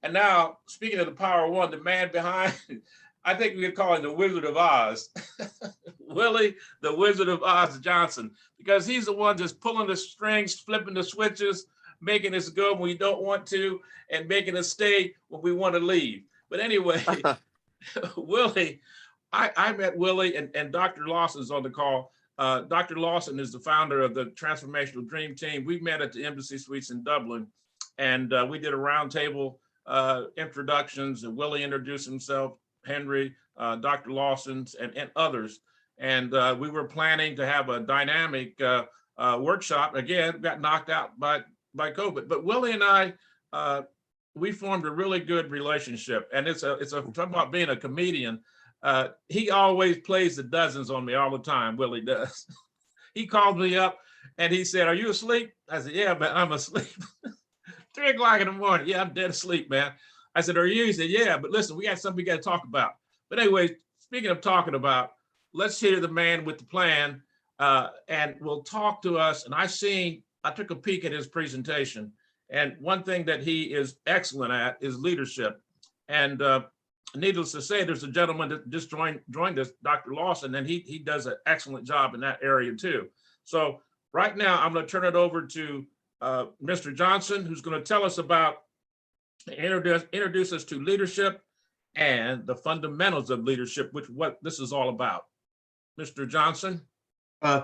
And now, speaking of the power of one, the man behind, I think we could call him the Wizard of Oz, Willie, the Wizard of Oz Johnson, because he's the one just pulling the strings, flipping the switches, making us go when we don't want to, and making us stay when we want to leave. But anyway, Willie, I met Willie, and Dr. Lawson's on the call. Dr. Lawson is the founder of the Transformational Dream Team. We met at the Embassy Suites in Dublin, and we did a roundtable introductions, and Willie introduced himself, Henry, Dr. Lawson's, and others. And we were planning to have a dynamic workshop. Again, got knocked out by COVID. But Willie and I, we formed a really good relationship. And it's talking about being a comedian. He always plays the dozens on me all the time, Willie does. He called me up and he said, "Are you asleep?" I said, "Yeah, man, I'm asleep." 3 o'clock in the morning. "Yeah, I'm dead asleep, man." I said, "Are you?" He said, "Yeah, but listen, we got something we got to talk about." But anyway, speaking of talking about, let's hear the man with the plan, and will talk to us. And I took a peek at his presentation. And one thing that he is excellent at is leadership. And needless to say, there's a gentleman that just joined us, Dr. Lawson, and he does an excellent job in that area too. So right now, I'm going to turn it over to Mr. Johnson, who's going to tell us about, introduce us to leadership and the fundamentals of leadership, which what this is all about. Mr. Johnson.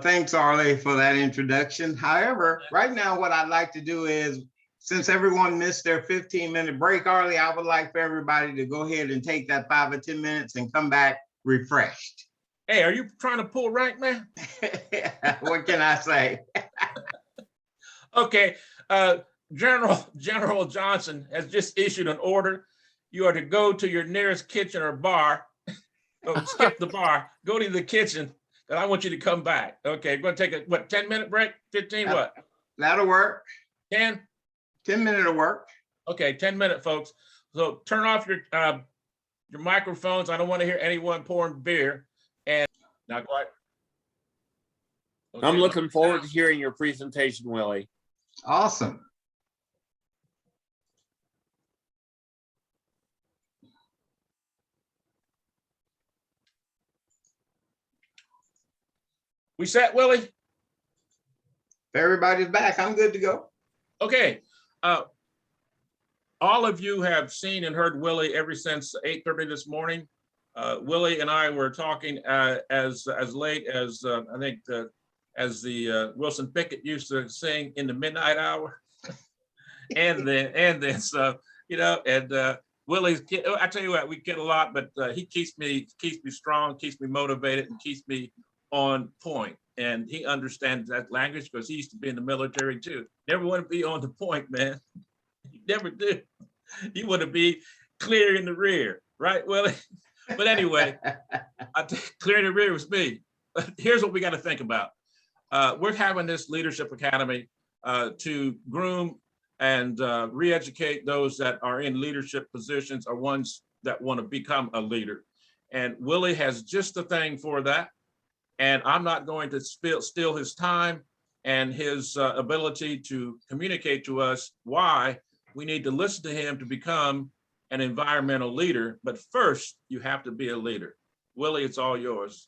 Thanks, Arlie, for that introduction. However, right now, what I'd like to do is, since everyone missed their 15-minute break, Arlie, I would like for everybody to go ahead and take that 5 or 10 minutes and come back refreshed. Hey, are you trying to pull rank, man? What can I say? Okay, General Johnson has just issued an order. You are to go to your nearest kitchen or bar. Skip the bar, go to the kitchen, and I want you to come back. Okay, we're going to take a, 10-minute break? 15, what? That'll work. 10? 10-minute will work. Okay, 10-minute, folks. So turn off your microphones. I don't want to hear anyone pouring beer. And now go ahead. Okay, I'm looking forward to hearing your presentation, Willie. Awesome. We set, Willie? If everybody's back, I'm good to go. Okay. All of you have seen and heard Willie ever since 8:30 this morning. Willie and I were talking as late as I think as the Wilson Pickett used to sing, in the midnight hour. and then so Willie's, I tell you what, we get a lot, but he keeps me strong, keeps me motivated, and keeps me on point. And he understands that language because he used to be in the military too. Never want to be on the point, man. You never do. You want to be clear in the rear, right, Willie? But anyway, clear in the rear was me. But here's what we got to think about. We're having this leadership academy to groom and re-educate those that are in leadership positions or ones that want to become a leader. And Willie has just the thing for that. And I'm not going to steal his time and his ability to communicate to us why we need to listen to him to become an environmental leader. But first, you have to be a leader. Willie, it's all yours.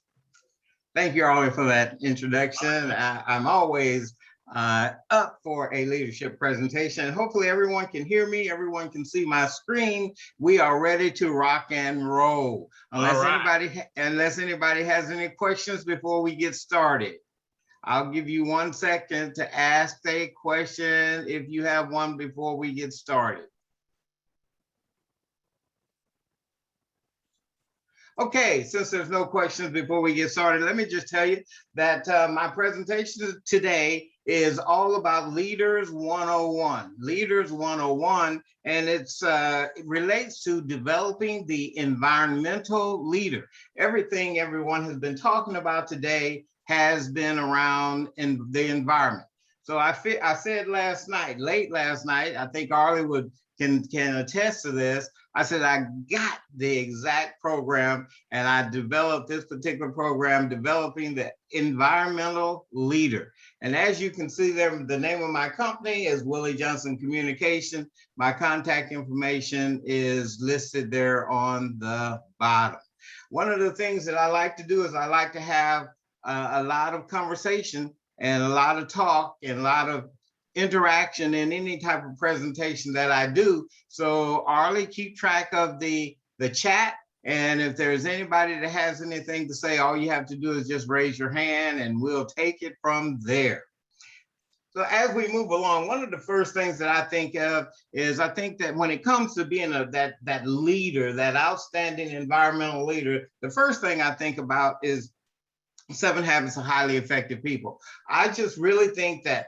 Thank you, Arlie, for that introduction. I'm always up for a leadership presentation. Hopefully everyone can hear me, everyone can see my screen. We are ready to rock and roll. Unless anybody has any questions before we get started. I'll give you 1 second to ask a question if you have one before we get started. Okay, since there's no questions before we get started, let me just tell you that my presentation today is all about Leaders 101. Leaders 101, and it relates to developing the environmental leader. Everything everyone has been talking about today has been around in the environment. So I said late last night, I think Arlie would can attest to this. I said, I got the exact program, and I developed this particular program, developing the environmental leader. And as you can see there, the name of my company is Willie Johnson Communication. My contact information is listed there on the bottom. One of the things that I like to do is I like to have a lot of conversation and a lot of talk and a lot of interaction in any type of presentation that I do. So Arlie, keep track of the chat. And if there's anybody that has anything to say, all you have to do is just raise your hand and we'll take it from there. So as we move along, one of the first things that I think of is, I think that when it comes to being that leader, that outstanding environmental leader, the first thing I think about is 7 Habits of Highly Effective People. I just really think that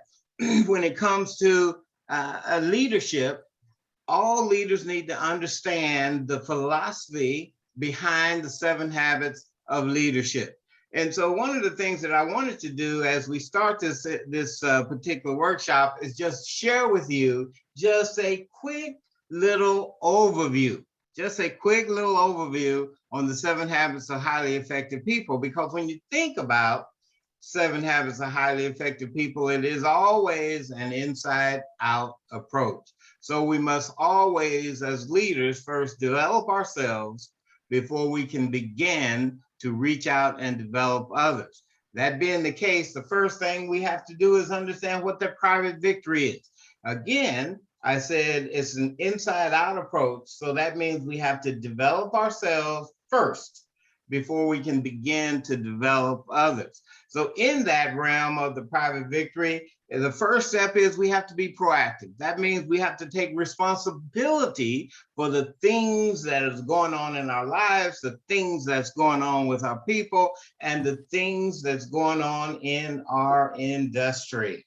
when it comes to leadership, all leaders need to understand the philosophy behind the 7 habits of leadership. And so one of the things that I wanted to do as we start this particular workshop is just share with you just a quick little overview, on the 7 habits of highly effective people. Because when you think about 7 habits of highly effective people, it is always an inside out approach. So we must always, as leaders, first develop ourselves before we can begin to reach out and develop others. That being the case, the first thing we have to do is understand what their private victory is. Again, I said it's an inside out approach. So that means we have to develop ourselves first before we can begin to develop others. So in that realm of the private victory, the first step is we have to be proactive. That means we have to take responsibility for the things that is going on in our lives, the things that's going on with our people, and the things that's going on in our industry.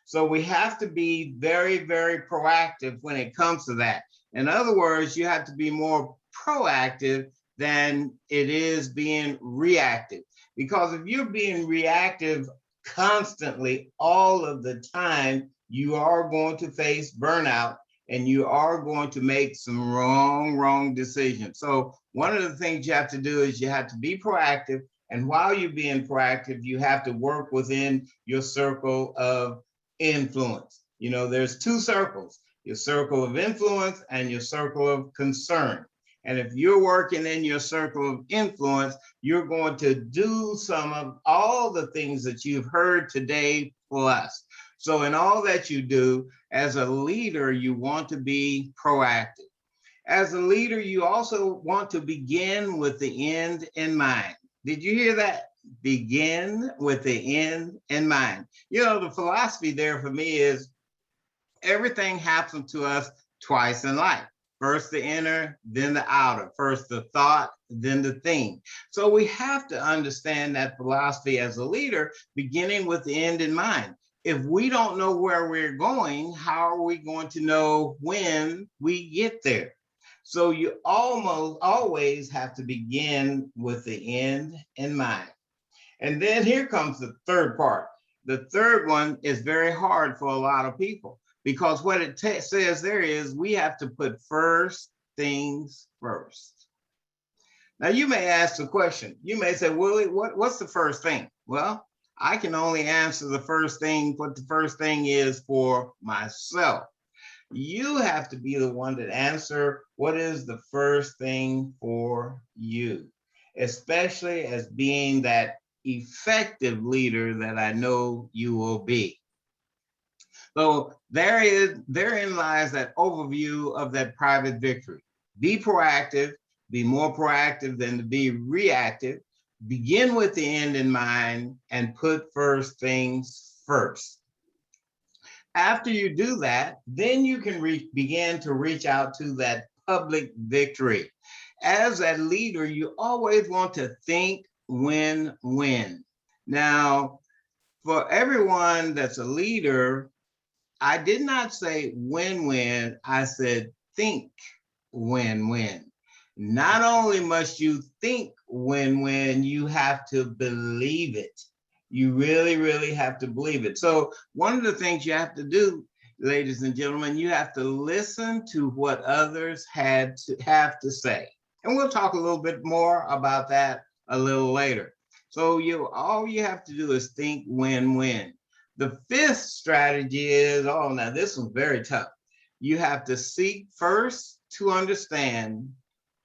So we have to be very, very proactive when it comes to that. In other words, you have to be more proactive than it is being reactive. Because if you're being reactive constantly, all of the time, you are going to face burnout and you are going to make some wrong decisions. So one of the things you have to do is you have to be proactive. And while you're being proactive, you have to work within your circle of influence. You know, there's 2 circles, your circle of influence and your circle of concern. And if you're working in your circle of influence, you're going to do some of all the things that you've heard today plus. So in all that you do, as a leader, you want to be proactive. As a leader, you also want to begin with the end in mind. Did you hear that? Begin with the end in mind. You know, the philosophy there for me is everything happens to us twice in life. First the inner, then the outer. First the thought, then the thing. So we have to understand that philosophy as a leader, beginning with the end in mind. If we don't know where we're going, how are we going to know when we get there? So you almost always have to begin with the end in mind. And then here comes the third part. The third one is very hard for a lot of people. Because what it says there is we have to put first things first. Now you may ask the question, you may say, Willie, what's the first thing? Well, I can only answer the first thing, what the first thing is for myself. You have to be the one that answer what is the first thing for you, especially as being that effective leader that I know you will be. So therein lies that overview of that private victory. Be proactive, be more proactive than to be reactive, begin with the end in mind, and put first things first. After you do that, then you can begin to reach out to that public victory. As a leader, you always want to think win-win. Now, for everyone that's a leader, I did not say win-win, I said think win-win. Not only must you think win-win, you have to believe it. You really, really have to believe it. So one of the things you have to do ladies and gentlemen, you have to listen to what others have to say. And we'll talk a little bit more about that a little later. So all you have to do is think win-win. The fifth strategy is, oh, now this one's very tough. You have to seek first to understand,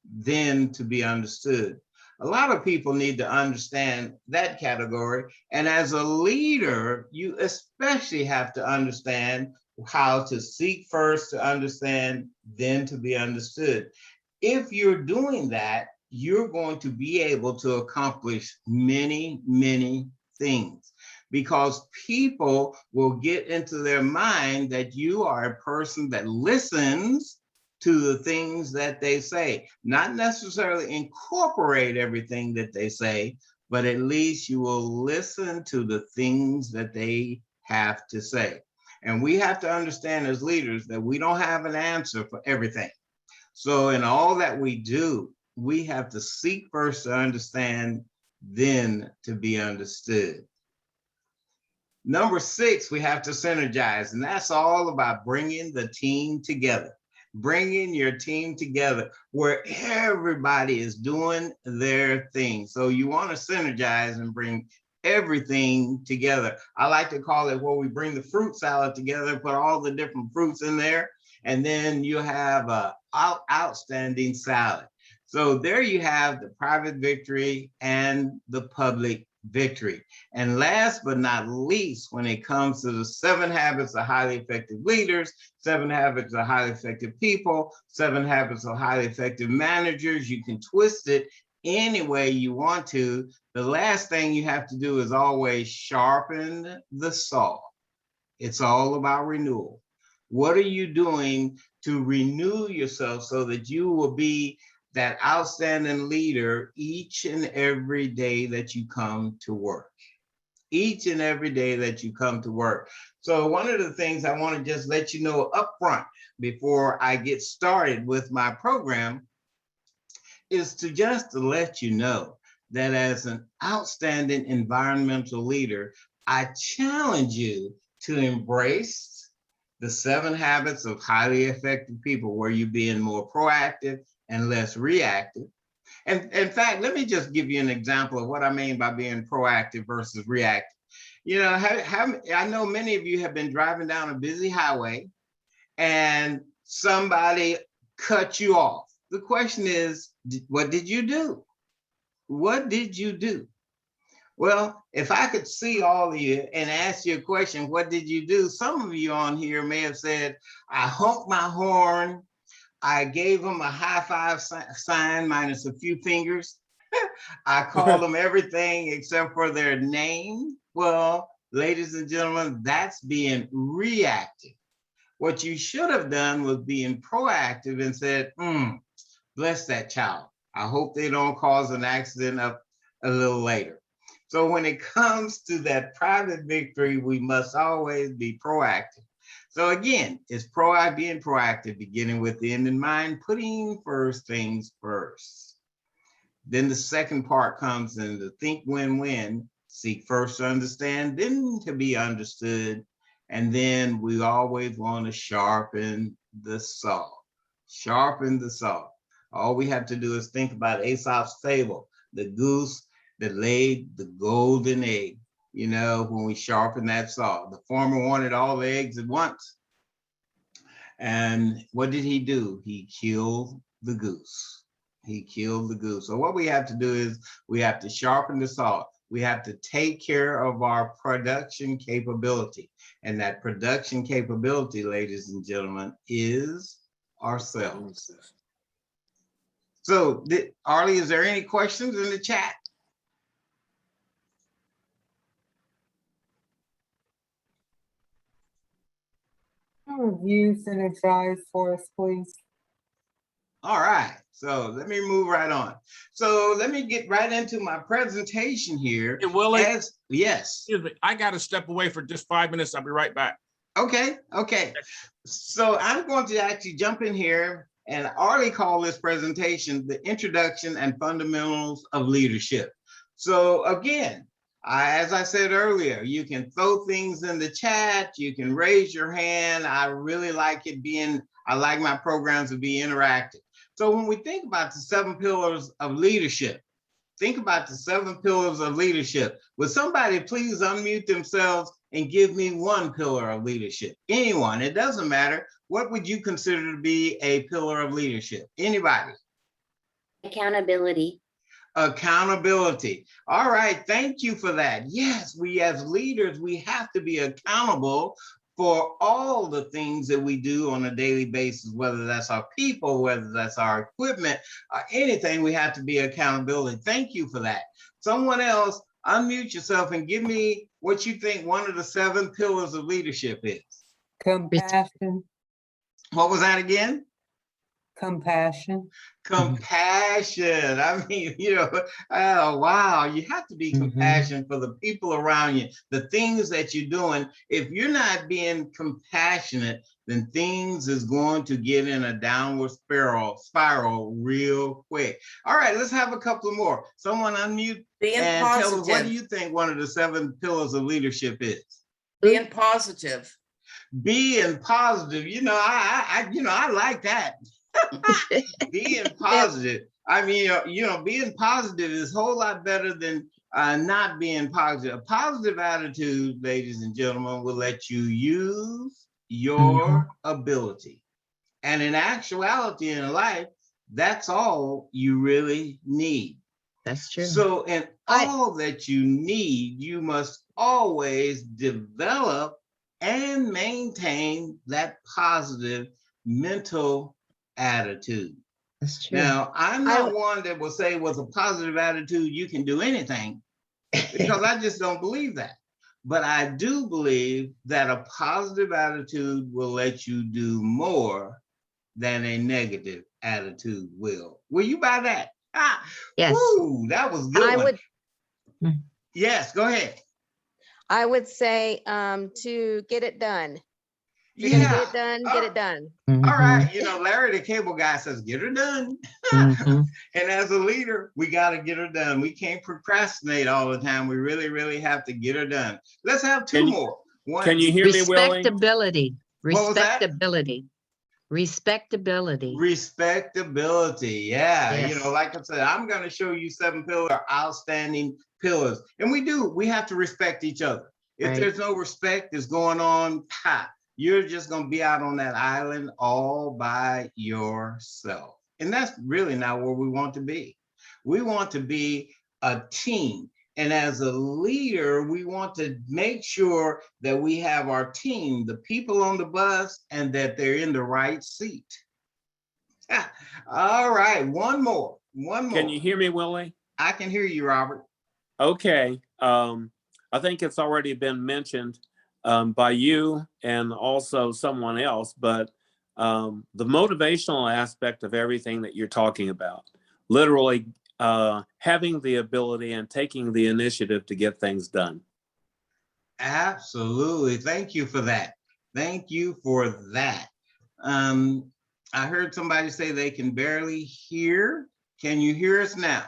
then to be understood. A lot of people need to understand that category. And as a leader, you especially have to understand how to seek first to understand, then to be understood. If you're doing that, you're going to be able to accomplish many, many things, because people will get into their mind that you are a person that listens to the things that they say, not necessarily incorporate everything that they say, but at least you will listen to the things that they have to say. And we have to understand as leaders that we don't have an answer for everything. So in all that we do, we have to seek first to understand, then to be understood. Number 6, we have to synergize, and that's all about bringing the team together. Bringing your team together where everybody is doing their thing. So you want to synergize and bring everything together. I like to call it where we bring the fruit salad together, put all the different fruits in there, and then you have a outstanding salad. So there you have the private victory and the public victory. And last but not least, when it comes to the 7 habits of highly effective leaders, 7 habits of highly effective people, 7 habits of highly effective managers, you can twist it any way you want to. The last thing you have to do is always sharpen the saw. It's all about renewal. What are you doing to renew yourself so that you will be that outstanding leader each and every day that you come to work? Each and every day that you come to work. So one of the things I want to just let you know up front before I get started with my program is to let you know that as an outstanding environmental leader, I challenge you to embrace the 7 habits of highly effective people, where you're being more proactive and less reactive. And in fact, let me just give you an example of what I mean by being proactive versus reactive. You know, I know many of you have been driving down a busy highway and somebody cut you off. The question is, what did you do? What did you do? Well, if I could see all of you and ask you a question, what did you do? Some of you on here may have said, I honked my horn, I gave them a high five sign minus a few fingers. I called them everything except for their name. Well, ladies and gentlemen, that's being reactive. What you should have done was being proactive and said, bless that child. I hope they don't cause an accident up a little later. So when it comes to that private victory, we must always be proactive. So again, it's being proactive, beginning with the end in mind, putting first things first. Then the second part comes in the think win-win, seek first to understand, then to be understood. And then we always want to sharpen the saw. Sharpen the saw. All we have to do is think about Aesop's fable, the goose that laid the golden egg. You know, when we sharpen that saw, the farmer wanted all the eggs at once. And what did he do? He killed the goose. He killed the goose. So what we have to do is we have to sharpen the saw. We have to take care of our production capability. And that production capability, ladies and gentlemen, is ourselves. So, Arlie, is there any questions in the chat? Review synergize for us, please. All right, so let me move right on. So let me get right into my presentation here. Hey, Willie. Yes. Excuse me, I got to step away for just 5 minutes. I'll be right back. Okay. So I'm going to actually jump in here, and Arlie called this presentation the Introduction and Fundamentals of Leadership. So again, As I said earlier, you can throw things in the chat, you can raise your hand. I really like I like my programs to be interactive. So when we think about the 7 pillars of leadership, think about the 7 pillars of leadership. Would somebody please unmute themselves and give me 1 pillar of leadership? Anyone, it doesn't matter. What would you consider to be a pillar of leadership? Anybody? Accountability. Accountability. All right, thank you for that. Yes, we as leaders, we have to be accountable for all the things that we do on a daily basis, whether that's our people, whether that's our equipment, anything, we have to be accountability. Thank you for that. Someone else, unmute yourself and give me what you think one of the 7 pillars of leadership is. Compassion. What was that again? Compassion. Compassion. I mean, oh, wow. You have to be compassionate for the people around you, the things that you're doing. If you're not being compassionate, then things is going to get in a downward spiral real quick. All right, let's have a couple more. Someone unmute and tell us, what do you think one of the 7 pillars of leadership is? Being positive. Being positive. I like that. Being positive. I mean, being positive is a whole lot better than not being positive. A positive attitude, ladies and gentlemen, will let you use your ability. And in actuality, in life, that's all you really need. That's true. So in all that you need, you must always develop and maintain that positive mental attitude. That's true. Now, I'm not one that will say with a positive attitude, you can do anything, because I just don't believe that. But I do believe that a positive attitude will let you do more than a negative attitude will. Will you buy that? Yes. Woo, that was good. Yes, go ahead. I would say to get it done. If you're gonna get it done, get it done. All right, Larry the cable guy says, get her done. And as a leader, we got to get her done. We can't procrastinate all the time. We really, really have to get her done. Let's have 2 more. Can you hear me, Willie? Respectability. What was that? Respectability. Respectability. Respectability. Yeah. Yes. Like I said, I'm going to show you 7 pillars, outstanding pillars. And we have to respect each other. If there's no respect that's going on, you're just going to be out on that island all by yourself. And that's really not where we want to be. We want to be a team. And as a leader, we want to make sure that we have our team, the people on the bus, and that they're in the right seat. All right, one more. Can you hear me, Willie? I can hear you, Robert. Okay. I think it's already been mentioned by you and also someone else, but the motivational aspect of everything that you're talking about, literally having the ability and taking the initiative to get things done. Absolutely. Thank you for that. Thank you for that. I heard somebody say they can barely hear. Can you hear us now?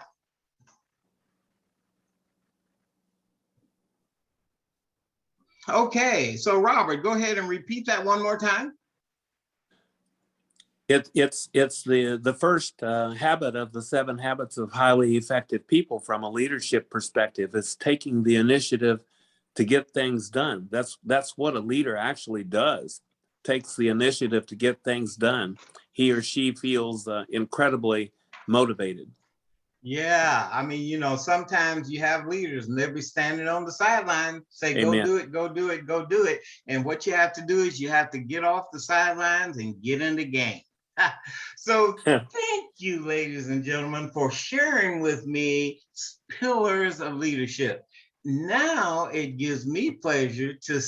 Okay, so Robert, go ahead and repeat that one more time. It's the first habit of the 7 habits of highly effective people from a leadership perspective. It's taking the initiative to get things done. That's what a leader actually does. Takes the initiative to get things done. He or she feels incredibly motivated. Yeah, I mean, sometimes you have leaders and they'll be standing on the sideline, say, go do it, go do it, go do it. And what you have to do is you have to get off the sidelines and get in the game. So thank you, ladies and gentlemen, for sharing with me pillars of leadership. Now it gives me pleasure to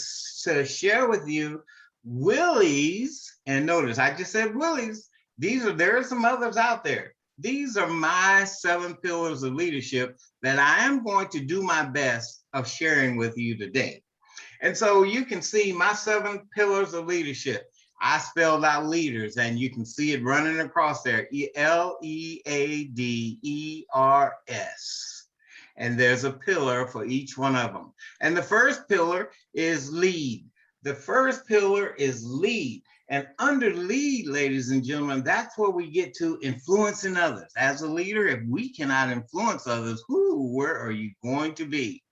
share with you Willie's, and notice I just said Willie's. There are some others out there. These are my 7 pillars of leadership that I am going to do my best of sharing with you today. And so you can see my 7 pillars of leadership. I spelled out leaders, and you can see it running across there, Leaders. And there's a pillar for each one of them. And the first pillar is lead. The first pillar is lead. And under lead, ladies and gentlemen, that's where we get to influencing others. As a leader, if we cannot influence others, where are you going to be?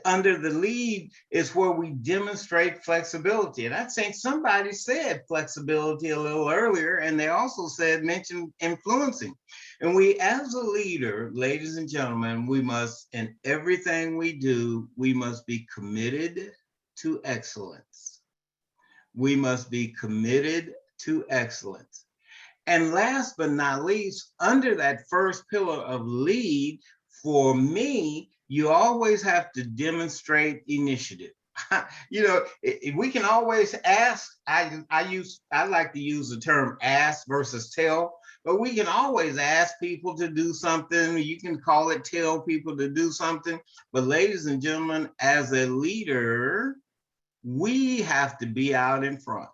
Under the lead is where we demonstrate flexibility. And I think somebody said flexibility a little earlier, and they also mentioned influencing. And we, as a leader, ladies and gentlemen, we must, in everything we do, we must be committed to excellence. We must be committed to excellence. And last but not least, under that first pillar of lead, for me, you always have to demonstrate initiative. You know, we can always ask. I like to use the term ask versus tell, but we can always ask people to do something. You can call it tell people to do something. But ladies and gentlemen, as a leader, we have to be out in front.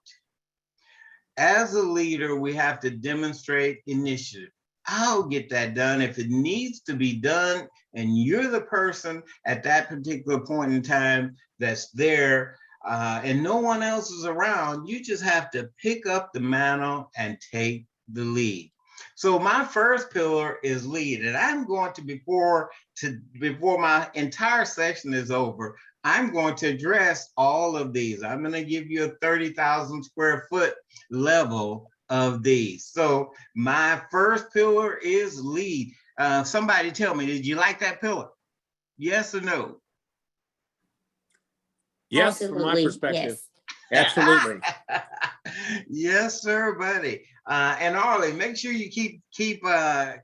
As a leader, we have to demonstrate initiative. I'll get that done if it needs to be done, and you're the person at that particular point in time that's there, and no one else is around. You just have to pick up the mantle and take the lead. So my first pillar is lead, and I'm going to, before my entire session is over, I'm going to address all of these. I'm going to give you a 30,000 square foot level of these. So my first pillar is lead. Somebody tell me, did you like that pillar? Yes or no? Yes, from my Absolutely, perspective. yes. Absolutely. Yes, sir, buddy. And Arlie, make sure you keep a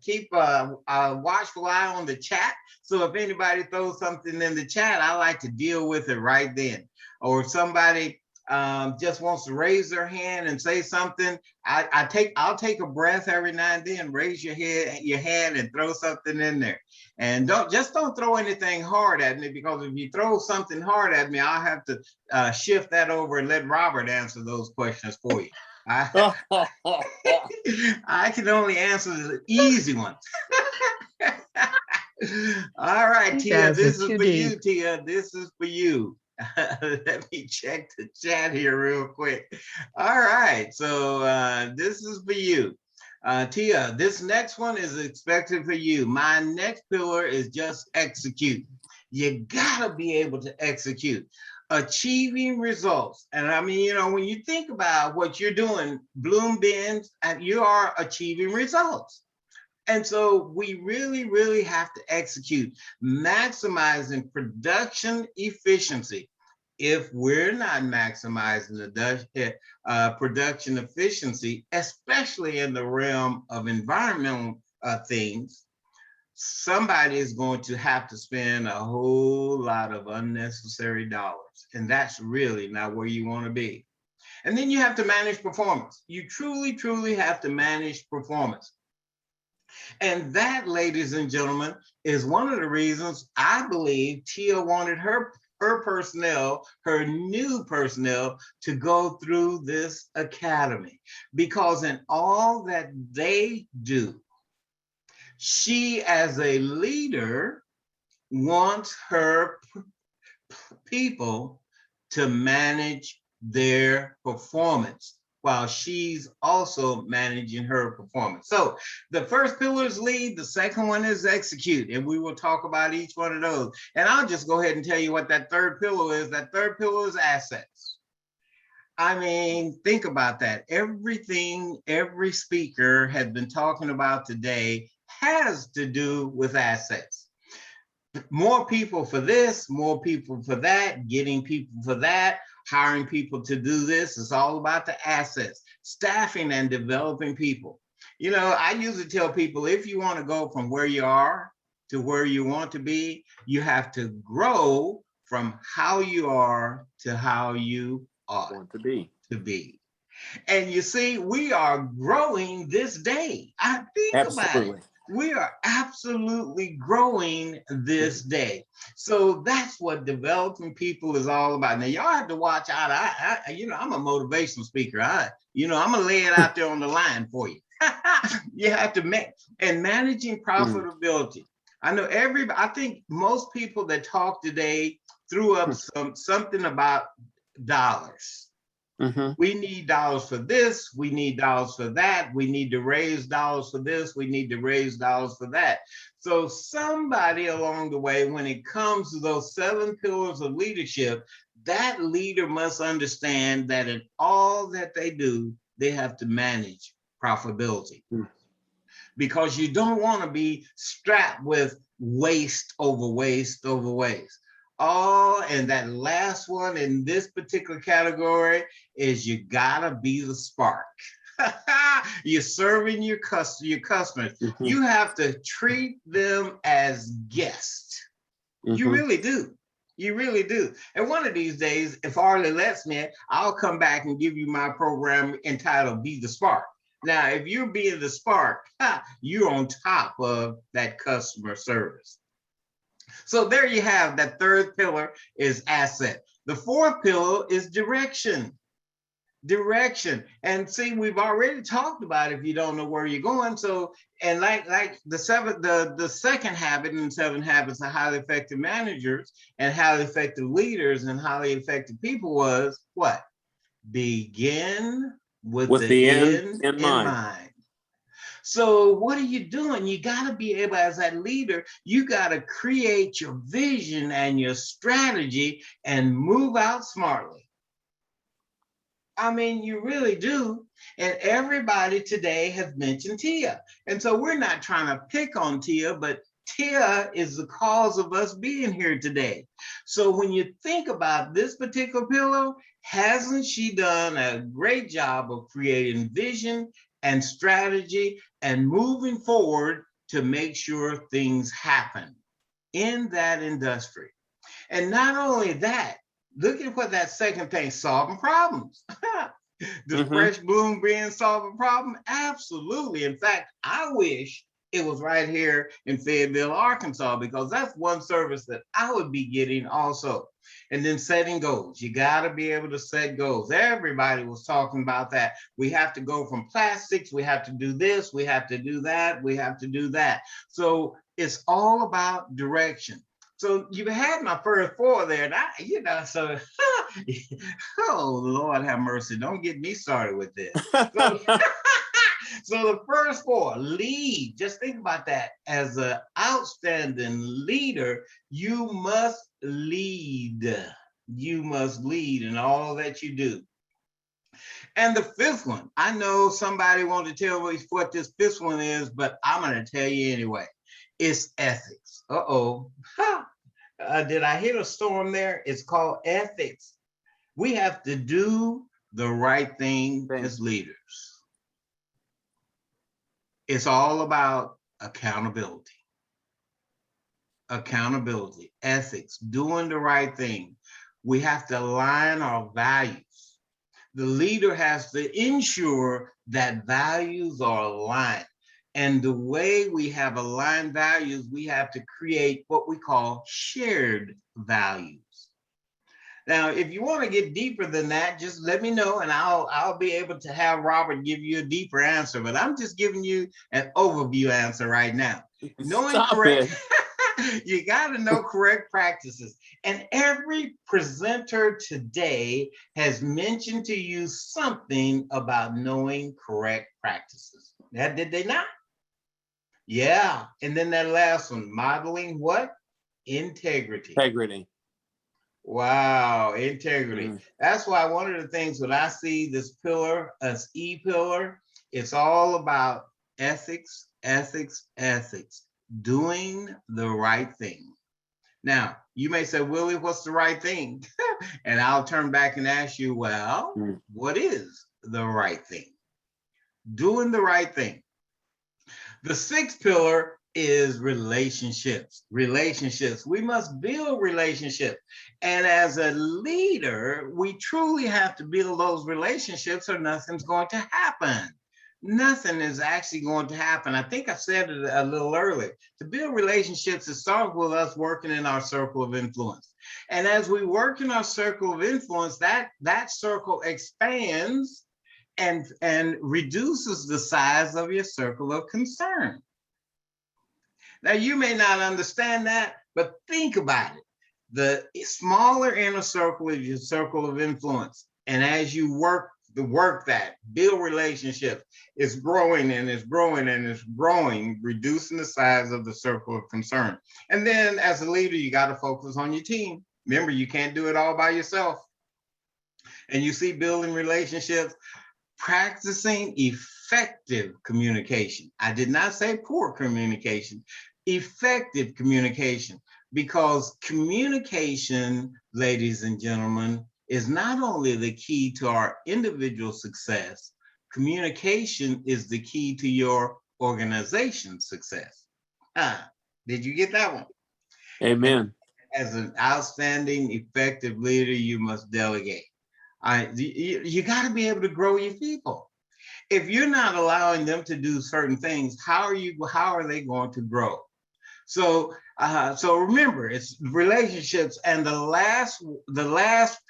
watchful eye on the chat. So if anybody throws something in the chat, I like to deal with it right then. Or if somebody just wants to raise their hand and say something, I'll take a breath every now and then, raise your hand and throw something in there. And don't throw anything hard at me, because if you throw something hard at me, I'll have to shift that over and let Robert answer those questions for you. I can only answer the easy ones. All right, Tia, this is for you, Tia. This is for you. Let me check the chat here real quick. All right, so this is for you. Tia, this next one is expected for you. My next pillar is just execute. You gotta be able to execute. Achieving results. And I mean, you know, when you think about what you're doing, Bloom Bins, and you are achieving results. And so we really, really have to execute, maximizing production efficiency. If we're not maximizing the production efficiency, especially in the realm of environmental things, somebody is going to have to spend a whole lot of unnecessary dollars. And that's really not where you want to be. And then you have to manage performance. You truly, truly have to manage performance. And that, ladies and gentlemen, is one of the reasons I believe Tia wanted her personnel, her new personnel, to go through this academy. Because in all that they do, she, as a leader, wants her people to manage their performance while she's also managing her performance. So the first pillar is lead, the second one is execute, and we will talk about each one of those. And I'll just go ahead and tell you what that third pillar is. That third pillar is assets. I mean, think about that. Everything every speaker has been talking about today has to do with assets. More people for this, more people for that, getting people for that, hiring people to do this. It's all about the assets, staffing and developing people. You know, I usually tell people, if you want to go from where you are to where you want to be, you have to grow from how you are to how you ought to be. And you see, we are growing this day. I think about it. We are absolutely growing this day. So that's what developing people is all about. Now, y'all have to watch out. You know, I'm a motivational speaker. I'm going to lay it out there on the line for you. You have to managing profitability. I know I think most people that talk today threw up something about dollars. Mhm. We need dollars for this, we need dollars for that, we need to raise dollars for this, we need to raise dollars for that. So somebody along the way, when it comes to those 7 pillars of leadership, that leader must understand that in all that they do, they have to manage profitability. Because you don't want to be strapped with waste over waste over waste. Oh, and that last one in this particular category is you gotta be the spark. You're serving your customers. Mhm. You have to treat them as guests. You Mhm. really do. You really do. And one of these days, if Arlie lets me, I'll come back and give you my program entitled Be the Spark. Now, if you're being the spark, you're on top of that customer service. So there you have that third pillar is asset. The fourth pillar is direction. Direction. And see, we've already talked about if you don't know where you're going. So, and like the second habit in 7 habits of highly effective managers and highly effective leaders and highly effective people was what? Begin with the end in mind. So what are you doing? You got to be able, as that leader, you got to create your vision and your strategy and move out smartly. I mean, you really do. And everybody today has mentioned Tia. And so we're not trying to pick on Tia, but Tia is the cause of us being here today. So when you think about this particular pillar, hasn't she done a great job of creating vision and strategy and moving forward to make sure things happen in that industry? And not only that, look at what that second thing, solving problems. Does Fresh Bloom Green solve a problem? Absolutely. In fact, I wish it was right here in Fayetteville, Arkansas, because that's one service that I would be getting also. And then setting goals. You got to be able to set goals. Everybody was talking about that. We have to go from plastics. We have to do this. We have to do that. We have to do that. So it's all about direction. So you've had my first 4 there, and so, oh, Lord have mercy. Don't get me started with this. So the first 4, lead. Just think about that. As an outstanding leader, you must lead. You must lead in all that you do. And the 5th one, I know somebody wanted to tell me what this 5th one is, but I'm going to tell you anyway. It's ethics. Uh-oh. Did I hit a storm there? It's called ethics. We have to do the right thing as leaders. It's all about accountability. Accountability, ethics, doing the right thing. We have to align our values. The leader has to ensure that values are aligned. And the way we have aligned values, we have to create what we call shared values. Now, if you want to get deeper than that, just let me know and I'll be able to have Robert give you a deeper answer. But I'm just giving you an overview answer right now. Knowing correct, you got to know correct practices. And every presenter today has mentioned to you something about knowing correct practices. That did they not? Yeah. And then that last one, modeling what? Integrity. Integrity. Wow, integrity. That's why one of the things when I see this pillar, as E pillar, it's all about ethics, ethics, ethics, doing the right thing. Now, you may say, Willie, what's the right thing? And I'll turn back and ask you, well, what is the right thing? Doing the right thing. The 6th pillar is relationships. Relationships. We must build relationships. And as a leader, we truly have to build those relationships or nothing's going to happen. Nothing is actually going to happen. I think I said it a little earlier. To build relationships, it starts with us working in our circle of influence. And as we work in our circle of influence, that circle expands and reduces the size of your circle of concern. Now, you may not understand that, but think about it. The smaller inner circle is your circle of influence. And as you work that, build relationships, it's growing and it's growing and it's growing, reducing the size of the circle of concern. And then as a leader, you got to focus on your team. Remember, you can't do it all by yourself. And you see building relationships, practicing effective communication. I did not say poor communication, effective communication, because communication, ladies and gentlemen, is not only the key to our individual success, communication is the key to your organization's success. Did you get that one? Amen. As an outstanding, effective leader, you must delegate. You got to be able to grow your people. If you're not allowing them to do certain things, how are they going to grow? So remember, it's relationships. And the last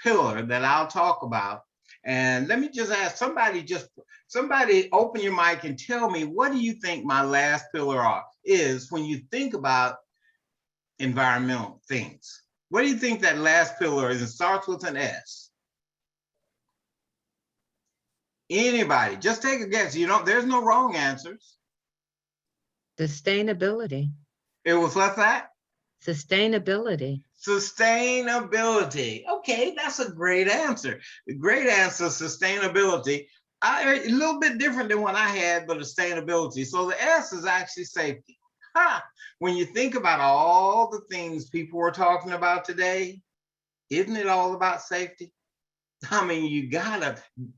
pillar that I'll talk about, and let me just ask somebody open your mic and tell me, what do you think my last pillar is when you think about environmental things? What do you think that last pillar is? It starts with an S. Anybody, just take a guess. There's no wrong answers. Sustainability. It was what's that? Sustainability. Sustainability. Okay, that's a great answer. Great answer, sustainability. A little bit different than what I had, but sustainability. So the S is actually safety. When you think about all the things people were talking about today, isn't it all about safety? I mean, you gotta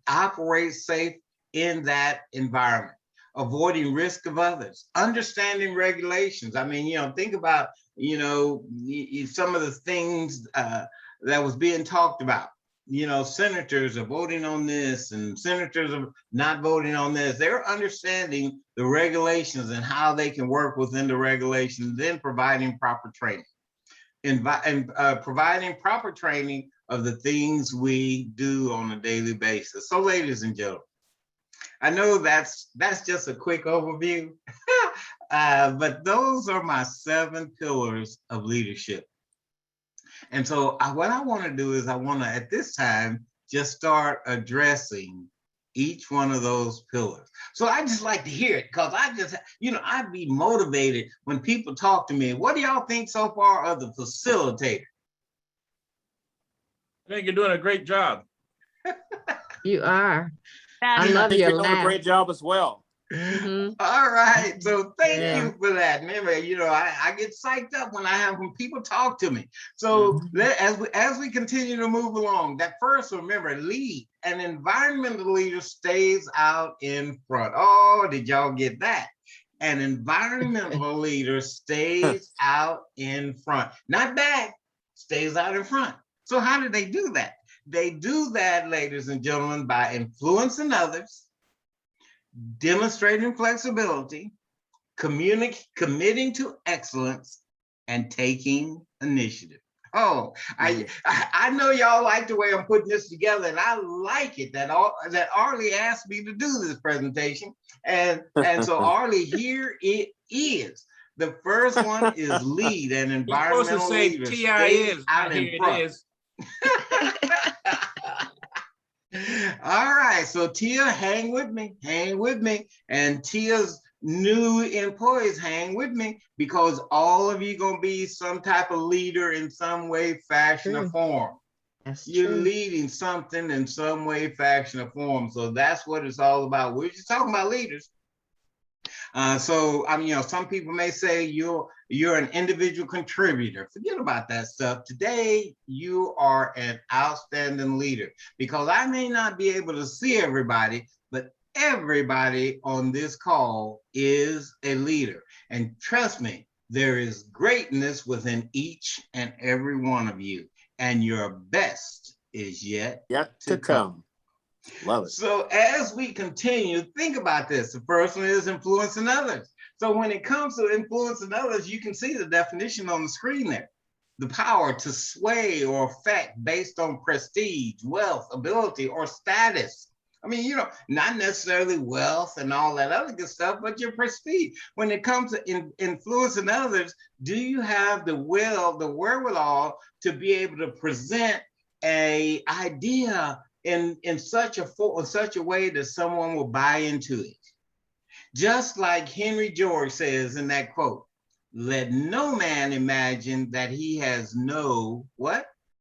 operate safe in that environment, avoiding risk of others, understanding regulations. I mean, think about, some of the things that was being talked about. Senators are voting on this and senators are not voting on this. They're understanding the regulations and how they can work within the regulations, then providing proper training. Providing proper training of the things we do on a daily basis. So, ladies and gentlemen, I know that's just a quick overview, but those are my 7 pillars of leadership. And so what I want to do is at this time, just start addressing each one of those pillars. So I just like to hear it, because I'd be motivated when people talk to me. What do y'all think so far of the facilitator? I think you're doing a great job. You are. I I love think your you're doing a laugh. great job as well. Mhm. All right, so thank Yeah. you for that. Remember, I get psyched up when people talk to me. So as we continue to move along, that first, remember, lead. An environmental leader stays out in front. Oh, did y'all get that? An environmental leader stays out in front, not back, stays out in front. So how do they do that? They do that, ladies and gentlemen, by influencing others, demonstrating flexibility, committing to excellence, and taking initiative. Oh, I know y'all like the way I'm putting this together, and I like it that Arlie asked me to do this presentation. And so Arlie, here it is. The first one is lead, an You're supposed to environmental say leader TI stays is, out not in here front. it is. All right, so Tia, hang with me, and Tia's new employees, hang with me, because all of you gonna be some type of leader in some way, fashion, or True. form. That's You're true. leading something in some way, fashion, or form. So that's what it's all about. We're just talking about leaders. So some people may say you're an individual contributor. Forget about that stuff. Today, you are an outstanding leader, because I may not be able to see everybody, but everybody on this call is a leader. And trust me, there is greatness within each and every one of you, and your best is yet to come. Love it. So as we continue, think about this. The first one is influencing others. So when it comes to influencing others, you can see the definition on the screen there. The power to sway or affect based on prestige, wealth, ability, or status. I mean, not necessarily wealth and all that other good stuff, but your prestige. When it comes to influencing others, do you have the will, the wherewithal to be able to present a idea in such a way that someone will buy into it? Just like Henry George says in that quote, let no man imagine that he has no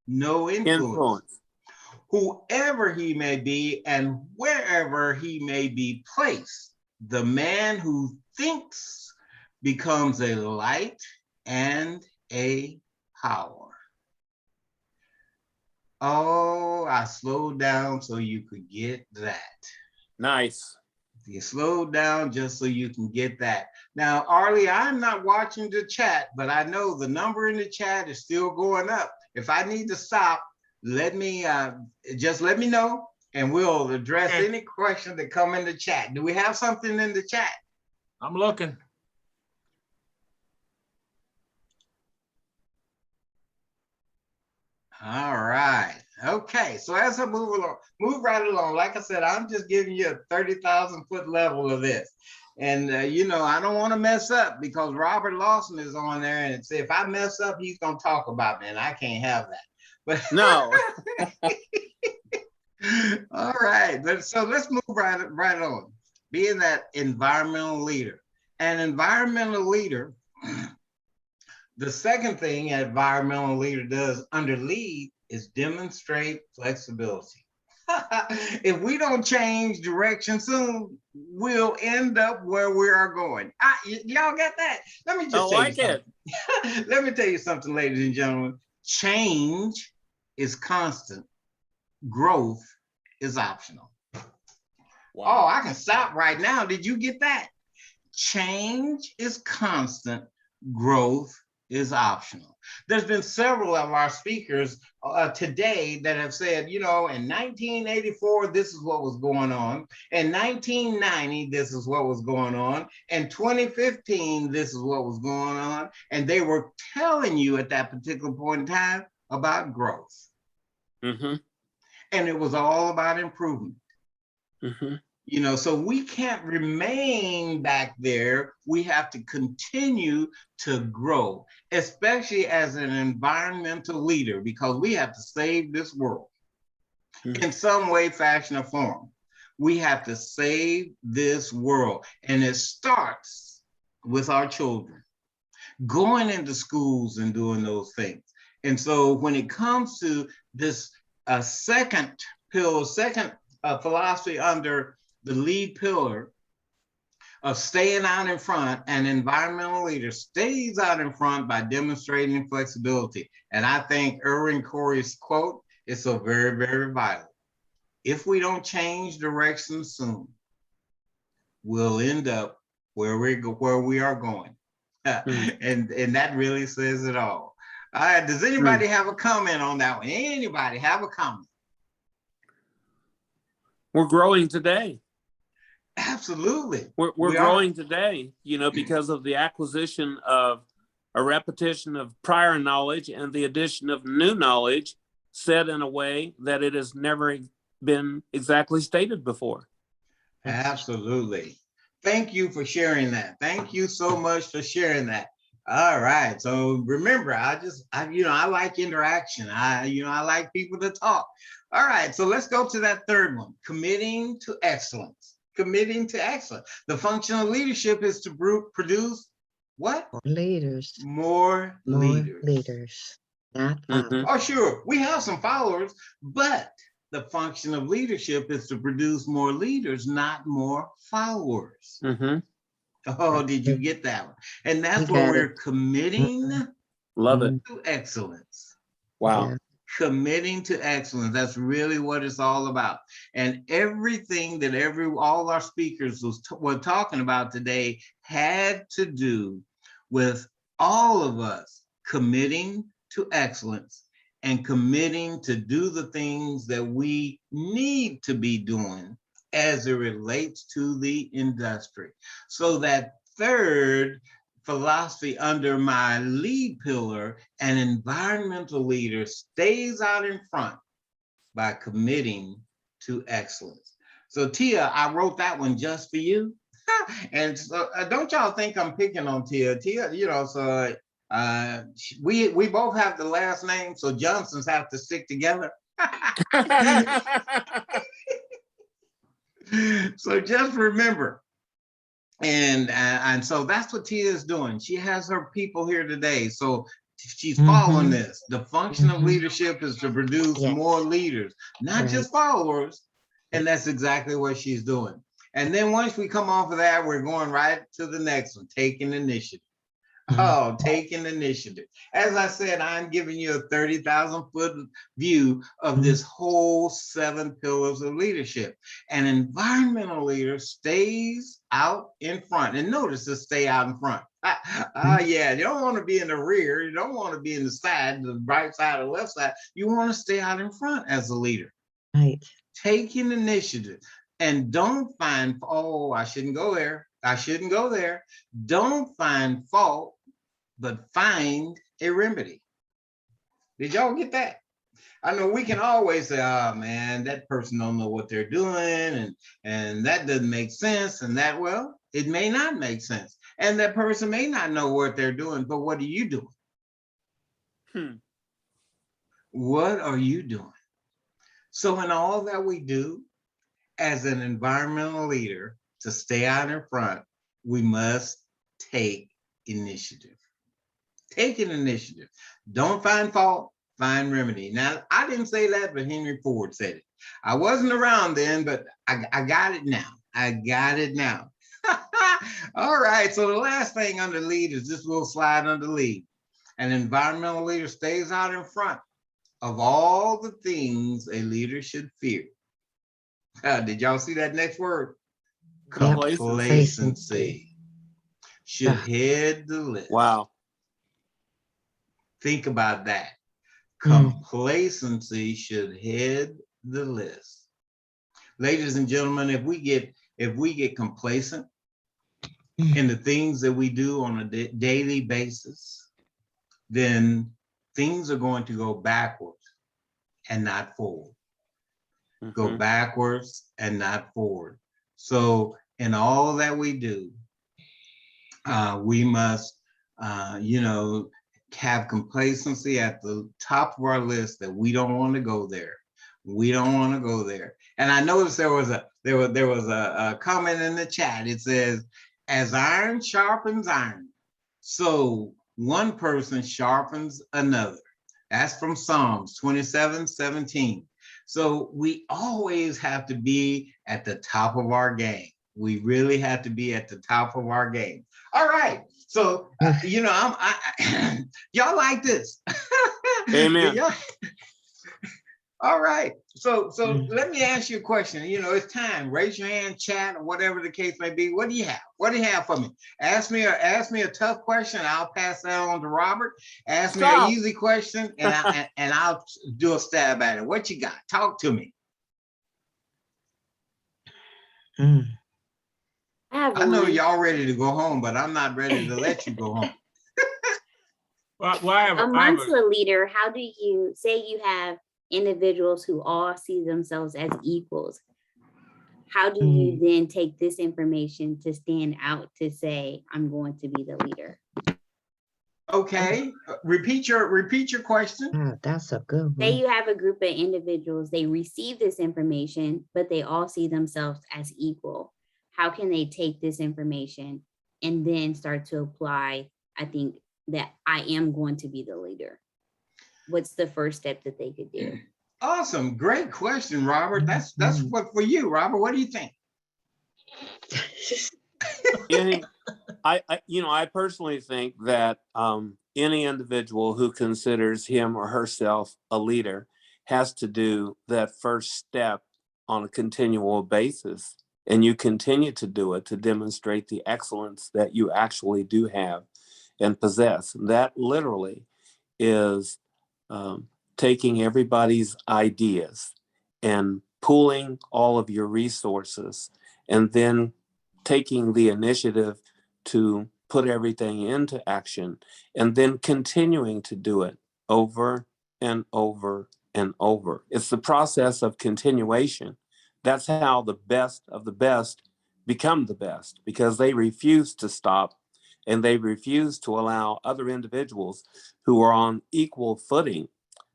influence. Whoever he may be and wherever he may be placed, the man who thinks becomes a light and a power. Oh, I slowed down so you could get that. Nice. You slowed down just so you can get that. Now, Arlie, I'm not watching the chat, but I know the number in the chat is still going up. If I need to stop, let me know, and we'll address any questions that come in the chat. Do we have something in the chat? I'm looking. All right. Okay. So as I move right along, like I said, I'm just giving you a 30,000 foot level of this. And, I don't want to mess up because Robert Lawson is on there and say, if I mess up, he's going to talk about me and I can't have that. But No. All right. So let's move right on. Being that environmental leader. An environmental leader, the second thing an environmental leader does under lead is demonstrate flexibility. If we don't change direction soon, we'll end up where we are going. Y'all get that? Let me just tell you something. Let me tell you something, ladies and gentlemen. Change is constant. Growth is optional. Wow. Oh, I can stop right now. Did you get that? Change is constant. Growth is optional. There's been several of our speakers today that have said, in 1984, this is what was going on. In 1990, this is what was going on. In 2015, this is what was going on. And they were telling you at that particular point in time about growth. Mm-hmm. And it was all about improvement. Mm-hmm. So we can't remain back there. We have to continue to grow, especially as an environmental leader, because we have to save this world in some way, fashion, or form. We have to save this world. And it starts with our children, going into schools and doing those things. And so when it comes to this second philosophy under the lead pillar of staying out in front, an environmental leader stays out in front by demonstrating flexibility. And I think Irwin Corey's quote is so very, very vital. If we don't change direction soon, we'll end up where we are going. And that really says it all. All right, does anybody have a comment on that one? Anybody have a comment? We're growing today. Absolutely. We're growing today, because of the acquisition of a repetition of prior knowledge and the addition of new knowledge said in a way that it has never been exactly stated before. Absolutely. Thank you for sharing that. Thank you so much for sharing that. All right. So remember, I like interaction. I like people to talk. All right. So let's go to that third one, committing to excellence. Committing to excellence. The function of leadership is to produce what? Leaders. More leaders. Leaders. Not followers. Oh, sure. We have some followers, but the function of leadership is to produce more leaders, not more followers. Mm-hmm. Oh, did you get that one? And that's where we're committing to excellence. Wow. Yeah. Committing to excellence. That's really what it's all about. And everything that all our speakers were talking about today had to do with all of us committing to excellence and committing to do the things that we need to be doing as it relates to the industry. So that third philosophy under my lead pillar, an environmental leader stays out in front by committing to excellence. So Tia, I wrote that one just for you. And so don't y'all think I'm picking on Tia. Tia, you know, so we both have the last name, so Johnsons have to stick together. So just remember. And so that's what Tia is doing. She has her people here today. So she's following this. The function of leadership is to produce more leaders, not just followers. And that's exactly what she's doing. And then once we come off of that, we're going right to the next one, taking initiative. Oh, taking initiative. As I said, I'm giving you a 30,000-foot view of this whole 7 pillars of leadership. An environmental leader stays out in front. And notice to stay out in front. Yeah, you don't want to be in the rear. You don't want to be in the side, the right side or left side. You want to stay out in front as a leader. Right. Taking initiative. And don't find, oh, I shouldn't go there. I shouldn't go there. Don't find fault, but find a remedy. Did y'all get that? I know we can always say, oh man, that person don't know what they're doing, and that doesn't make sense, and that, well, it may not make sense. And that person may not know what they're doing, but what are you doing? What are you doing? So in all that we do as an environmental leader to stay out in front, we must take initiative. Take an initiative. Don't find fault, find remedy. Now, I didn't say that, but Henry Ford said it. I wasn't around then, but I got it now. I got it now. All right, so the last thing under lead is this little slide under lead. An environmental leader stays out in front of all the things a leader should fear. Did y'all see that next word? Complacency should head the list. Wow. Think about that. Complacency should head the list. Ladies and gentlemen, if we get complacent in the things that we do on a daily basis, then things are going to go backwards and not forward. Go backwards and not forward. So in all that we do, we must, have complacency at the top of our list that we don't want to go there. We don't want to go there. And I noticed there was a comment in the chat. It says, as iron sharpens iron, so one person sharpens another. That's from Psalms 27:17. So we always have to be at the top of our game. We really have to be at the top of our game. All right. So, y'all like this. Amen. All right. So let me ask you a question. It's time. Raise your hand, chat, or whatever the case may be. What do you have? What do you have for me? Ask me a tough question. I'll pass that on to Robert. Ask me an easy question, and I'll do a stab at it. What you got? Talk to me. I know y'all ready to go home, but I'm not ready to let you go home. Amongst the leader, how do you say you have individuals who all see themselves as equals? How do you then take this information to stand out to say, I'm going to be the leader? Okay, repeat your question. Oh, that's a good one. Say you have a group of individuals, they receive this information, but they all see themselves as equal. How can they take this information and then start to apply, I think, that I am going to be the leader? What's the first step that they could do? Awesome. Great question, Robert. That's what for you, Robert. What do you think? I personally think that any individual who considers him or herself a leader has to do that first step on a continual basis. And you continue to do it to demonstrate the excellence that you actually do have and possess. That literally is taking everybody's ideas and pooling all of your resources and then taking the initiative to put everything into action and then continuing to do it over and over and over. It's the process of continuation That's how the best of the best become the best, because they refuse to stop and they refuse to allow other individuals who are on equal footing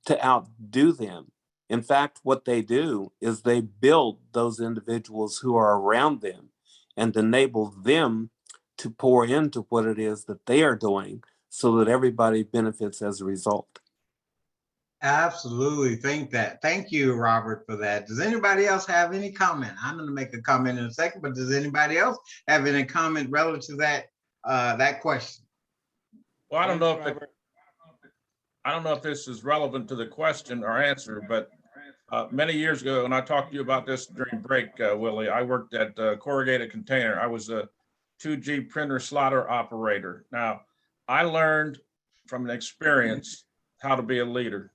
to outdo them. In fact, what they do is they build those individuals who are around them and enable them to pour into what it is that they are doing so that everybody benefits as a result. Absolutely. Thank you, Robert, for that. Does anybody else have any comment? I'm going to make a comment in a second, but does anybody else have any comment relative to that question? Well, I don't know if this is relevant to the question or answer, but many years ago, and I talked to you about this during break, Willie, I worked at Corrugated Container. I was a 2G printer slaughter operator. Now, I learned from an experience how to be a leader,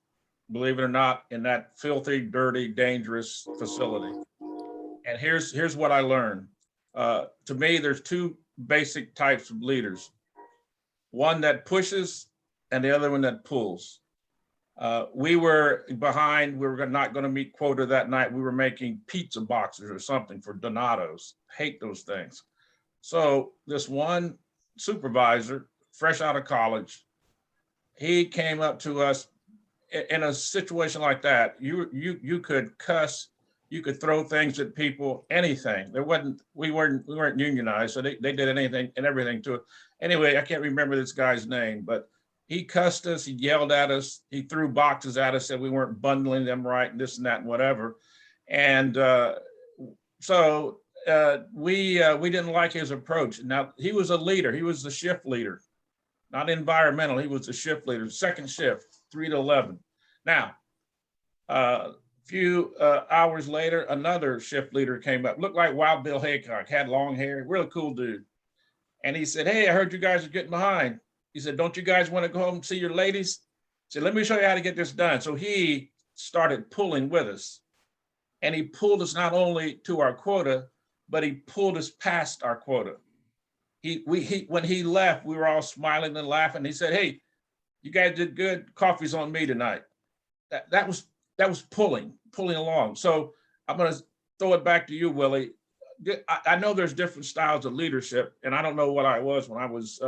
believe it or not, in that filthy, dirty, dangerous facility. And here's what I learned. To me, there's two basic types of leaders. One that pushes and the other one that pulls. We were behind, we were not going to meet quota that night. We were making pizza boxes or something for Donato's. Hate those things. So this one supervisor, fresh out of college, he came up to us in a situation like that. You could cuss, you could throw things at people, anything. We weren't unionized, so they did anything and everything to it. Anyway, I can't remember this guy's name, but he cussed us, he yelled at us, he threw boxes at us, said we weren't bundling them right, and this and that and whatever. And so we didn't like his approach. Now, he was a leader, he was the shift leader, not environmental, he was the shift leader, second shift, 3 to 11. Now, a few hours later, another shift leader came up, looked like Wild Bill Haycock, had long hair, really cool dude. And he said, hey, I heard you guys are getting behind. He said, don't you guys want to go home and see your ladies? He said, let me show you how to get this done. So he started pulling with us. And he pulled us not only to our quota, but he pulled us past our quota. When he left, we were all smiling and laughing. He said, hey, you guys did good. Coffee's on me tonight. That was pulling along. So I'm going to throw it back to you, Willie. I know there's different styles of leadership, and I don't know what I was when I was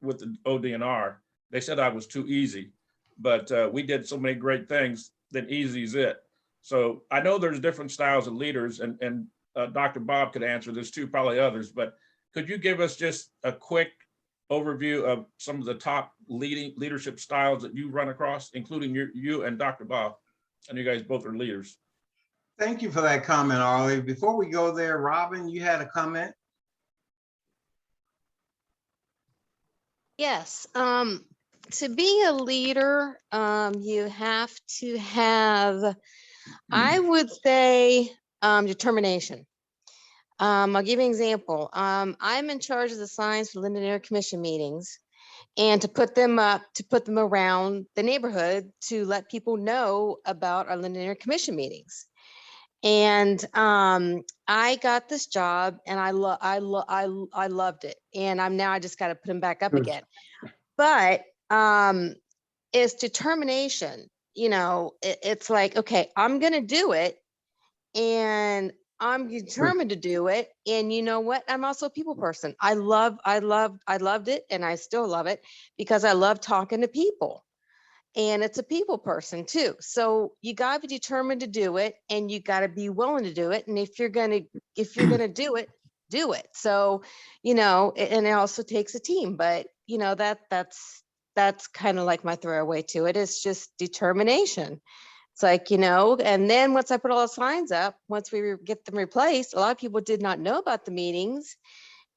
with the ODNR. They said I was too easy, but we did so many great things that easy is it. So I know there's different styles of leaders, and Dr. Bob could answer this too, probably others, but could you give us just a quick overview of some of the top leadership styles that you run across, including you and Dr. Bob? And you guys both are leaders. Thank you for that comment, Arlie. Before we go there, Robin, you had a comment? Yes, to be a leader, you have to have, I would say, determination. I'll give you an example. I'm in charge of the signs for Linden Area Commission meetings, and to put them around the neighborhood to let people know about our Linden Area Commission meetings. And I got this job, and I loved it. And I just got to put them back up again. But it's determination. You know, it's like, okay, I'm gonna do it, and I'm determined to do it. And you know what? I'm also a people person. I loved it, and I still love it because I love talking to people. And it's a people person too. So you got to be determined to do it, and you got to be willing to do it. And if you're gonna do it, do it. So, you know, and it also takes a team. But you know, that's kind of like my throwaway to it. It's just determination. It's like, you know, and then once I put all the signs up, once we get them replaced, a lot of people did not know about the meetings.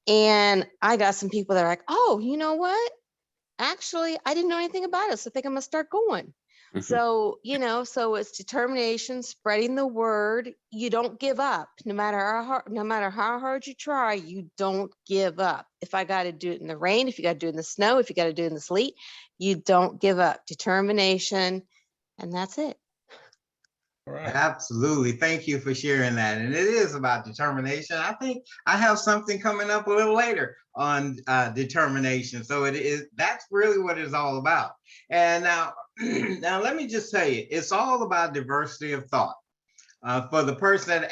And I got some people that are like, oh, you know what? Actually, I didn't know anything about it, so I think I'm gonna start going. So, you know, so it's determination, spreading the word. You don't give up, no matter how hard you try, you don't give up. If I got to do it in the rain, if you got to do it in the snow, if you got to do it in the sleet, you don't give up. Determination, and that's it. All right. Absolutely. Thank you for sharing that. And it is about determination. I think I have something coming up a little later on determination. So that's really what it's all about. And now let me just tell you, it's all about diversity of thought. For the person that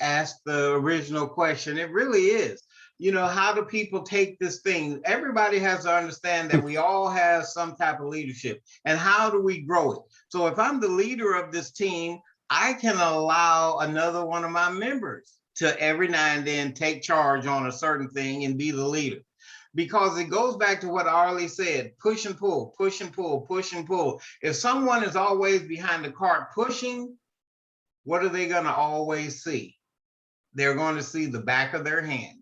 asked the original question, it really is. You know, how do people take this thing? Everybody has to understand that we all have some type of leadership, and how do we grow it? So if I'm the leader of this team, I can allow another one of my members to every now and then take charge on a certain thing and be the leader. Because it goes back to what Arlie said, push and pull, push and pull, push and pull. If someone is always behind the cart pushing, what are they going to always see? They're going to see the back of their hands.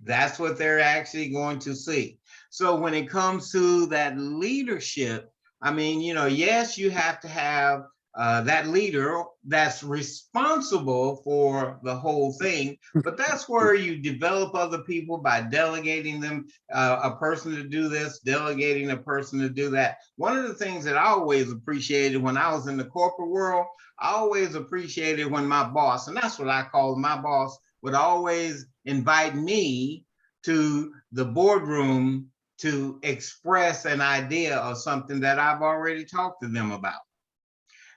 That's what they're actually going to see. So when it comes to that leadership, I mean, you know, yes, you have to have that leader that's responsible for the whole thing, but that's where you develop other people by delegating them a person to do this, delegating a person to do that. One of the things that I always appreciated when I was in the corporate world, I always appreciated when my boss, and that's what I call my boss, would always invite me to the boardroom to express an idea of something that I've already talked to them about.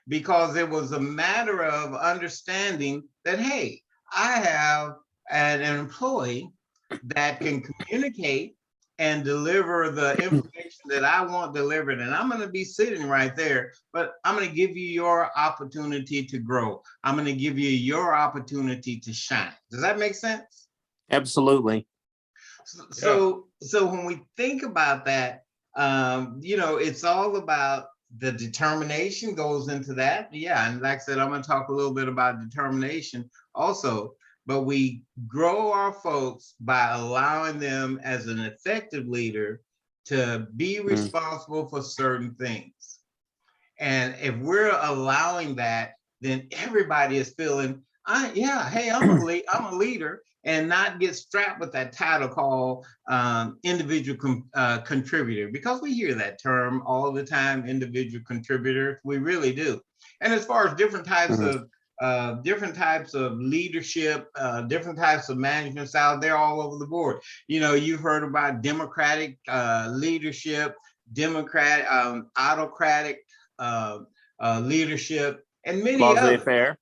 Because it was a matter of understanding that, hey, I have an employee that can communicate and deliver the information that I want delivered. And I'm going to be sitting right there, but I'm going to give you your opportunity to grow. I'm going to give you your opportunity to shine. Does that make sense? Absolutely. So when we think about that, you know, it's all about the determination goes into that. Yeah. And like I said, I'm going to talk a little bit about determination also. But we grow our folks by allowing them as an effective leader to be responsible for certain things. And if we're allowing that, then everybody is feeling, hey, I'm a leader, and not get strapped with that title called individual contributor, because we hear that term all the time, individual contributor. We really do. And as far as different types of leadership, different types of management styles, they're all over the board. You know, you've heard about democratic leadership, autocratic leadership, and many others. Laissez-faire.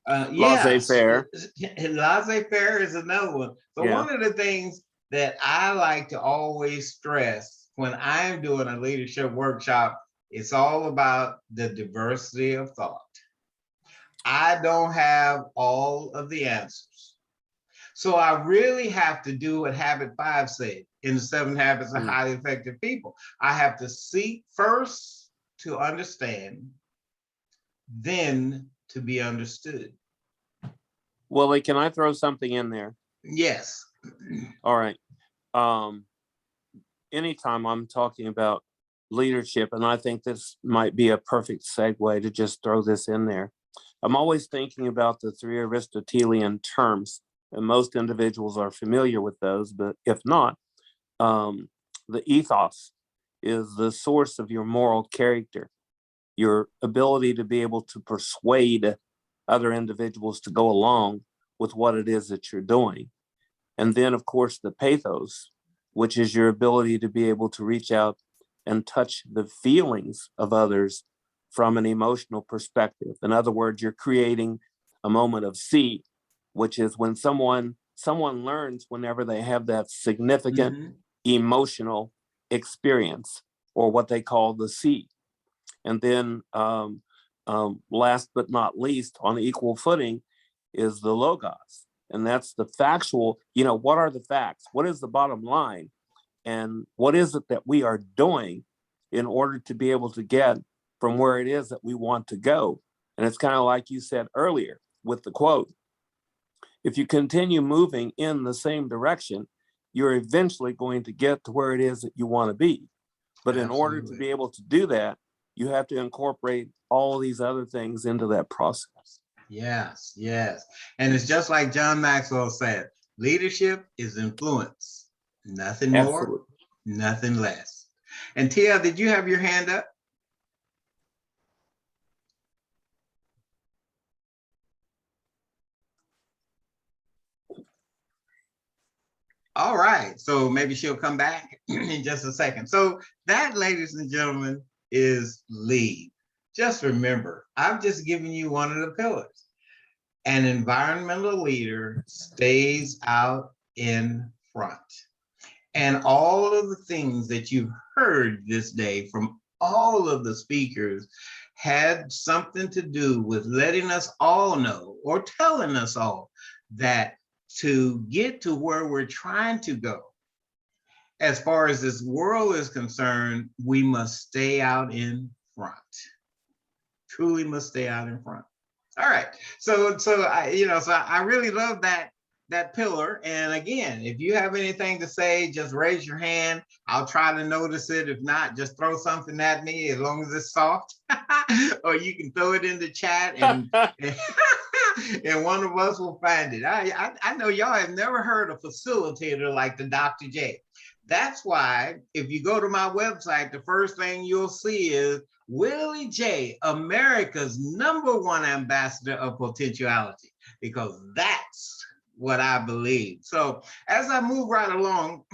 Laissez-faire. Laissez-faire is another one. So Yeah. one of the things that I like to always stress when I'm doing a leadership workshop, it's all about the diversity of thought. I don't have all of the answers. So I really have to do what Habit 5 said in the 7 Habits of Highly Effective People. I have to seek first to understand, then to be understood. Willie, can I throw something in there? Yes. All right. Anytime I'm talking about leadership, and I think this might be a perfect segue to just throw this in there, I'm always thinking about the 3 Aristotelian terms, and most individuals are familiar with those, but if not, the ethos is the source of your moral character, your ability to be able to persuade other individuals to go along with what it is that you're doing. And then, of course, the pathos, which is your ability to be able to reach out and touch the feelings of others from an emotional perspective. In other words, you're creating a moment of see, which is when someone learns whenever they have that significant emotional experience, or what they call the see. And then last but not least, on equal footing, is the logos. And that's the factual, you know, what are the facts? What is the bottom line? And what is it that we are doing in order to be able to get from where it is that we want to go? And it's kind of like you said earlier with the quote, if you continue moving in the same direction, you're eventually going to get to where it is that you want to be. But in order to be able to do that, you have to incorporate all these other things into that process. Yes, yes. And it's just like John Maxwell said, leadership is influence. Nothing more, Absolutely. Nothing less. And Tia, did you have your hand up? All right, so maybe she'll come back in just a second. So that, ladies and gentlemen, is lead. Just remember, I've just given you one of the pillars. An environmental leader stays out in front. And all of the things that you've heard this day from all of the speakers had something to do with letting us all know, or telling us all, that to get to where we're trying to go, as far as this world is concerned, we must stay out in front. Truly must stay out in front. All right. So I really love that pillar. And again, if you have anything to say, just raise your hand. I'll try to notice it. If not, just throw something at me, as long as it's soft. Or you can throw it in the chat, and and one of us will find it. I know y'all have never heard a facilitator like the Dr. J. That's why if you go to my website, the first thing you'll see is Willie J, America's #1 ambassador of potentiality, because that's what I believe. So as I move right along,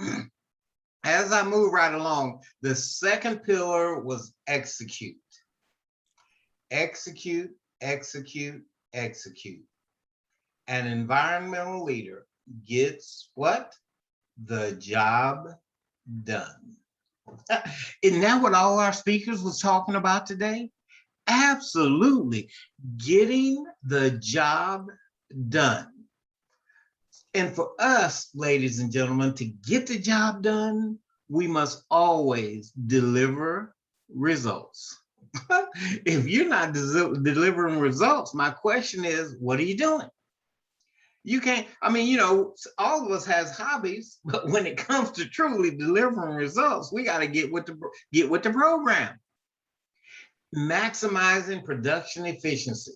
the second pillar was execute. Execute, execute, execute. An environmental leader gets what? The job done. Isn't that what all our speakers was talking about today? Absolutely. Getting the job done. And for us, ladies and gentlemen, to get the job done, we must always deliver results. If you're not delivering results, my question is, what are you doing? You can't, all of us has hobbies, but when it comes to truly delivering results, we got to get with the program. Maximizing production efficiency.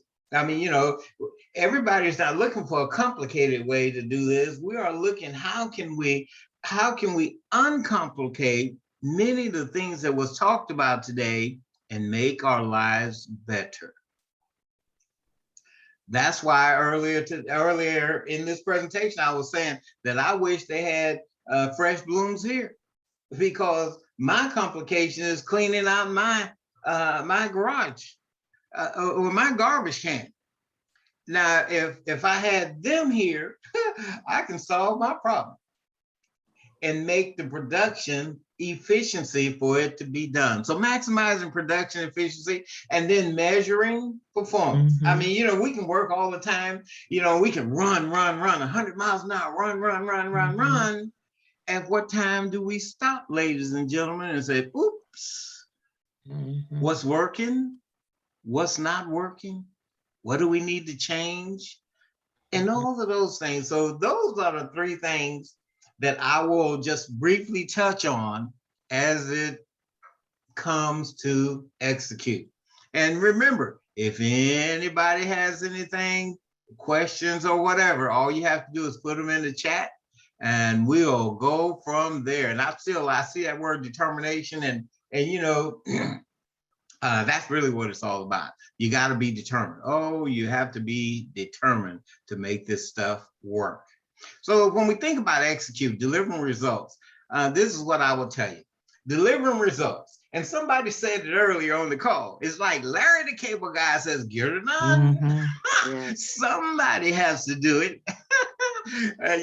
Everybody's not looking for a complicated way to do this. We are looking, how can we uncomplicate many of the things that was talked about today and make our lives better. That's why earlier in this presentation, I was saying that I wish they had fresh blooms here, because my complication is cleaning out my garage or my garbage can. Now, if I had them here, I can solve my problem and make the production efficiency for it to be done. So maximizing production efficiency and then measuring performance. We can work all the time. We can run 100 miles an hour, run. At what time do we stop, ladies and gentlemen, and say, oops, what's working? What's not working? What do we need to change? And all of those things. So those are the 3 things that I will just briefly touch on as it comes to execute. And remember, if anybody has anything, questions or whatever, all you have to do is put them in the chat and we'll go from there. And I see that word determination, and that's really what it's all about. You got to be determined. Oh, you have to be determined to make this stuff work. So when we think about execute, delivering results, this is what I will tell you. Delivering results. And somebody said it earlier on the call. It's like Larry the Cable Guy says, get it done. Somebody has to do it.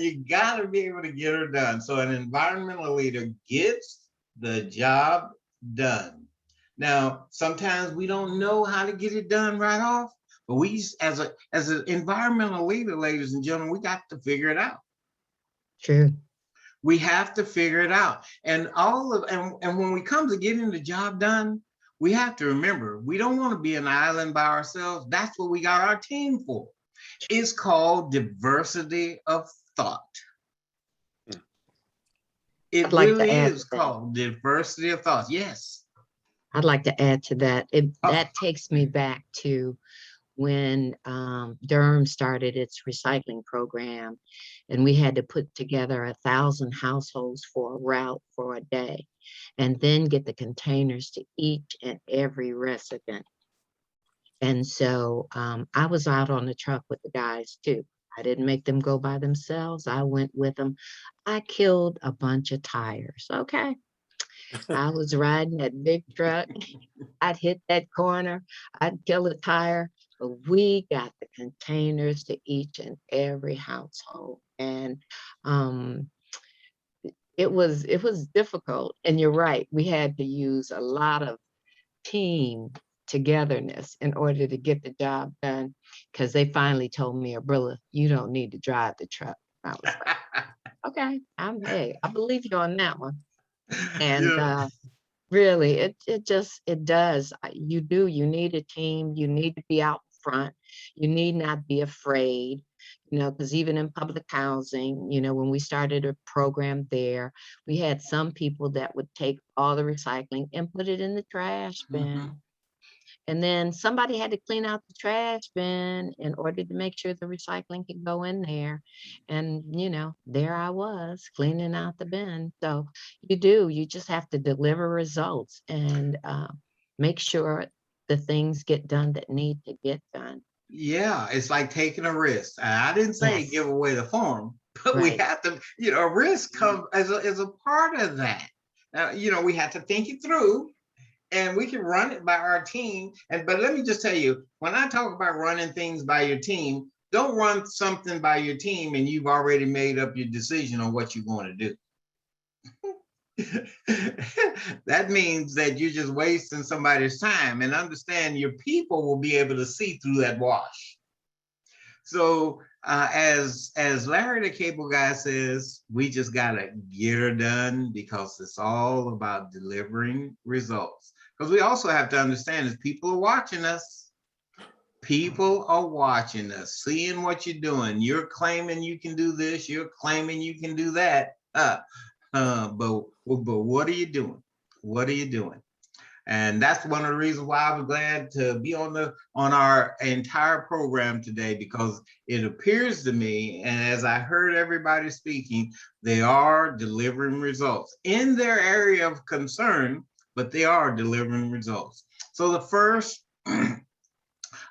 You got to be able to get it done. So an environmental leader gets the job done. Now, sometimes we don't know how to get it done right off. But we, as an environmental leader, ladies and gentlemen, we got to figure it out. True. We have to figure it out. And when we come to getting the job done, we have to remember, we don't want to be an island by ourselves. That's what we got our team for. It's called diversity of thought. It really is called diversity of thought. Yes. I'd like to add to that. That takes me back to when Durham started its recycling program, and we had to put together 1,000 households for a route for a day, and then get the containers to each and every resident. And so I was out on the truck with the guys too. I didn't make them go by themselves. I went with them. I killed a bunch of tires. Okay. I was riding that big truck. I'd hit that corner, I'd kill a tire, but we got the containers to each and every household. And it was difficult. And you're right, we had to use a lot of team togetherness in order to get the job done, because they finally told me, Abrilla, you don't need to drive the truck. I was like, okay, hey, I believe you on that one. And Yeah. really, it does. You need a team, you need to be out front, you need not be afraid, because even in public housing, when we started a program there, we had some people that would take all the recycling and put it in the trash bin. Mhm. And then somebody had to clean out the trash bin in order to make sure the recycling could go in there. And, there I was cleaning out the bin. So you just have to deliver results and make sure the things get done that need to get done. Yeah, it's like taking a risk. And I didn't say Yes. give away the farm, but we Right. have to, a risk comes as a part of that. We have to think it through, and we can run it by our team. But let me just tell you, when I talk about running things by your team, don't run something by your team and you've already made up your decision on what you want to do. That means that you're just wasting somebody's time, and understand your people will be able to see through that wash. So as Larry the Cable Guy says, we just gotta get her done, because it's all about delivering results. Because we also have to understand is people are watching us. People are watching us, seeing what you're doing. You're claiming you can do this, you're claiming you can do that. But what are you doing? What are you doing? And that's one of the reasons why I was glad to be on our entire program today, because it appears to me, and as I heard everybody speaking, they are delivering results in their area of concern, but they are delivering results. So the first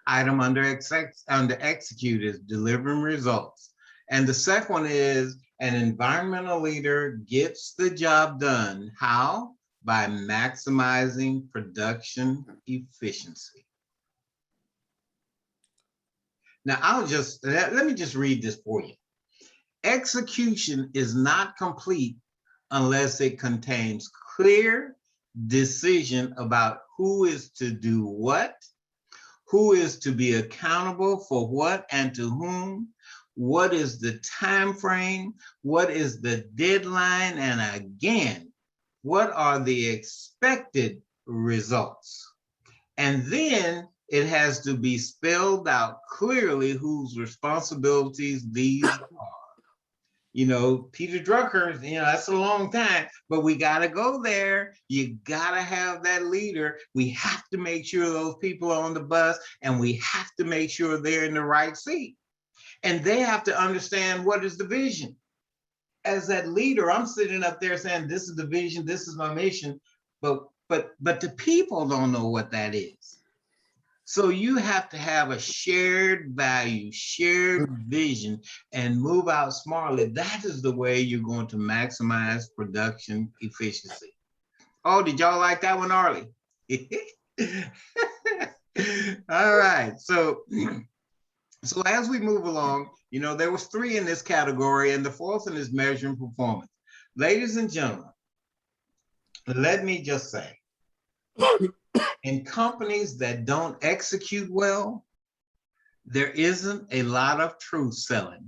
item under execute is delivering results. And the second one is an environmental leader gets the job done. How? By maximizing production efficiency. Now, let me just read this for you. Execution is not complete unless it contains clear decision about who is to do what, who is to be accountable for what and to whom, what is the time frame, what is the deadline, and again, what are the expected results? And then it has to be spelled out clearly whose responsibilities these are. Peter Drucker, that's a long time, but we got to go there. You got to have that leader. We have to make sure those people are on the bus, and we have to make sure they're in the right seat. And they have to understand what is the vision. As that leader, I'm sitting up there saying, this is the vision, this is my mission, but the people don't know what that is. So you have to have a shared value, shared vision, and move out smartly. That is the way you're going to maximize production efficiency. Oh, did y'all like that one, Arlie? All right, so as we move along, there was 3 in this category, and the 4th one is measuring performance. Ladies and gentlemen, let me just say, in companies that don't execute well, there isn't a lot of truth selling.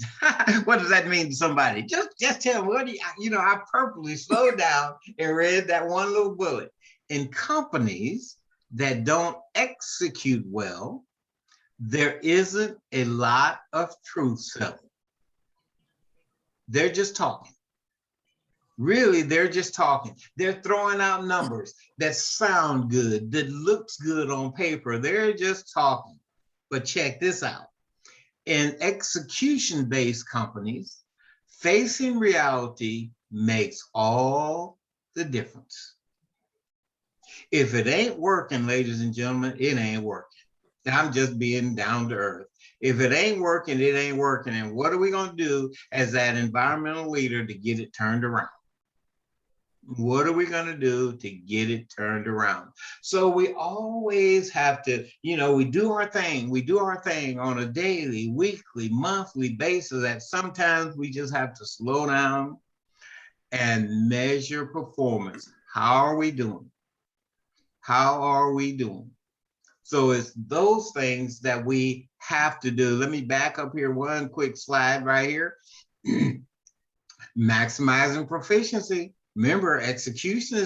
What does that mean to somebody? Just tell me, what do I purposely slowed down and read that one little bullet. In companies that don't execute well, there isn't a lot of truth selling. They're just talking. Really, they're just talking. They're throwing out numbers that sound good, that looks good on paper. They're just talking. But check this out. In execution-based companies, facing reality makes all the difference. If it ain't working, ladies and gentlemen, it ain't working. I'm just being down to earth. If it ain't working, it ain't working. And what are we going to do as that environmental leader to get it turned around? What are we going to do to get it turned around? So we always have to, we do our thing. We do our thing on a daily, weekly, monthly basis. That sometimes we just have to slow down and measure performance. How are we doing? How are we doing? So it's those things that we have to do. Let me back up here one quick slide right here. Maximizing proficiency. Remember, execution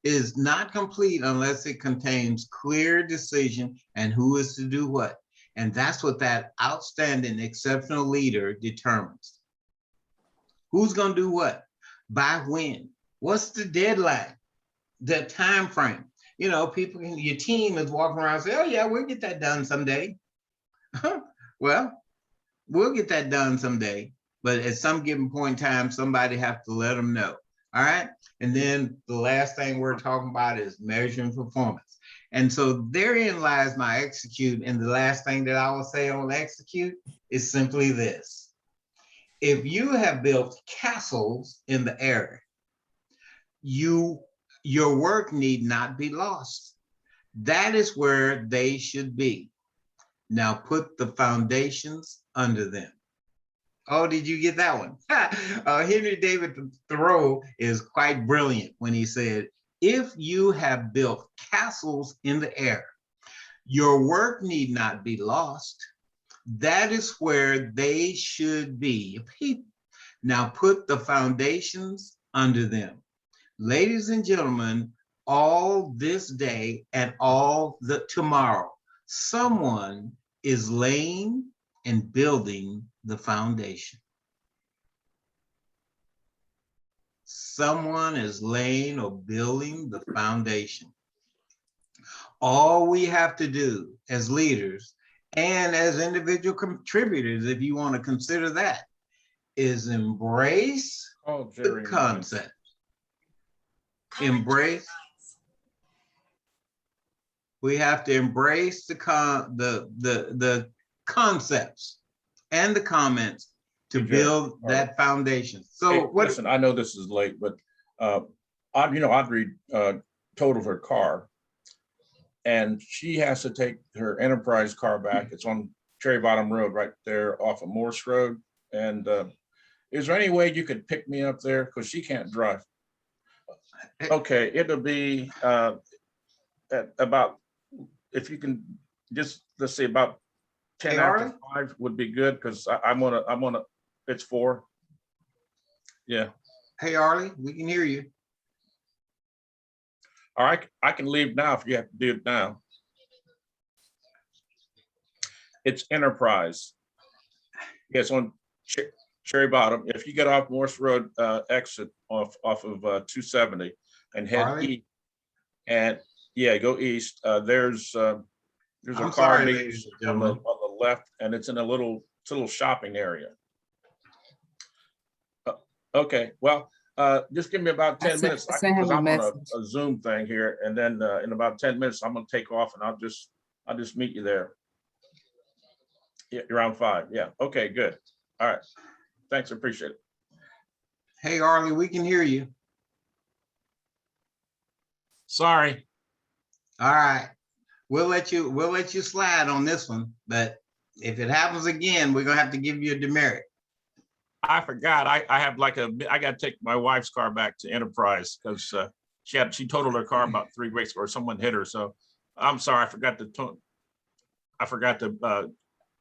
is not complete unless it contains clear decision and who is to do what. And that's what that outstanding, exceptional leader determines. Who's going to do what? By when? What's the deadline? The time frame? People, your team is walking around and say, oh yeah, we'll get that done someday. Well, we'll get that done someday. But at some given point in time, somebody has to let them know. All right. And then the last thing we're talking about is measuring performance. And so therein lies my execute. And the last thing that I will say on execute is simply this. If you have built castles in the air, your work need not be lost. That is where they should be. Now put the foundations under them. Oh, did you get that one? Henry David Thoreau is quite brilliant when he said, if you have built castles in the air, your work need not be lost. That is where they should be. Now put the foundations under them. Ladies and gentlemen, all this day and all the tomorrow, someone is laying and building the foundation. Someone is laying or building the foundation. All we have to do as leaders and as individual contributors, if you want to consider that, is embrace the concept. Embrace. We have to embrace the concepts and the comments to build that foundation. So hey, listen, I know this is late, but Audrey totaled her car, and she has to take her enterprise car back. It's on Cherry Bottom Road right there off of Morse Road. And is there any way you could pick me up there? Because she can't drive. Okay, it'll be at about, if you can just, let's say about 10 after 5 would be good, because I'm gonna, it's 4. Yeah. Hey, Arlie, we can hear you. All right, I can leave now if you have to do it now. It's Enterprise. Yes, on Cherry Bottom. If you get off Morse Road exit off of 270 and head east, and yeah, go east. There's a car meet on the left, and it's in a little shopping area. Okay, well, just give me about 10 minutes because I'm on a Zoom thing here, and then in about 10 minutes I'm gonna take off, and I'll just meet you there. Yeah, around 5. Yeah. Okay, good. All right. Thanks, appreciate it. Hey, Arlie, we can hear you. Sorry. All right. We'll let you slide on this one, but if it happens again, we're gonna have to give you a demerit. I forgot. I have I got to take my wife's car back to Enterprise because she totaled her car about 3 weeks ago, or someone hit her. So I'm sorry. I forgot to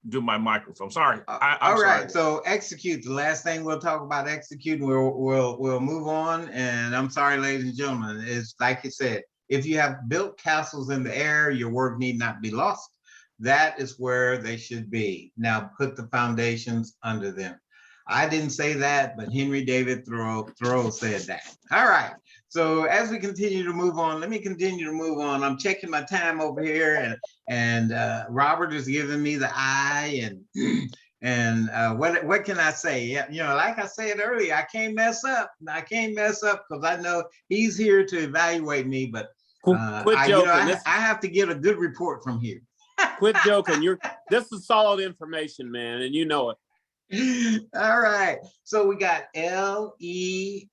do my microphone. Sorry. I'm all right. sorry. So execute. The last thing we'll talk about execute. We'll move on. And I'm sorry, ladies and gentlemen. It's like you said. If you have built castles in the air, your work need not be lost. That is where they should be. Now put the foundations under them. I didn't say that, but Henry David Thoreau said that. All right. So as we continue to move on, let me continue to move on. I'm checking my time over here, and Robert is giving me the eye, and what can I say? Yeah, like I said earlier, I can't mess up. I can't mess up because I know he's here to evaluate me, but I have to get a good report from here. Quit joking. This is solid information, man, and you know it. All right. So we got LEAD.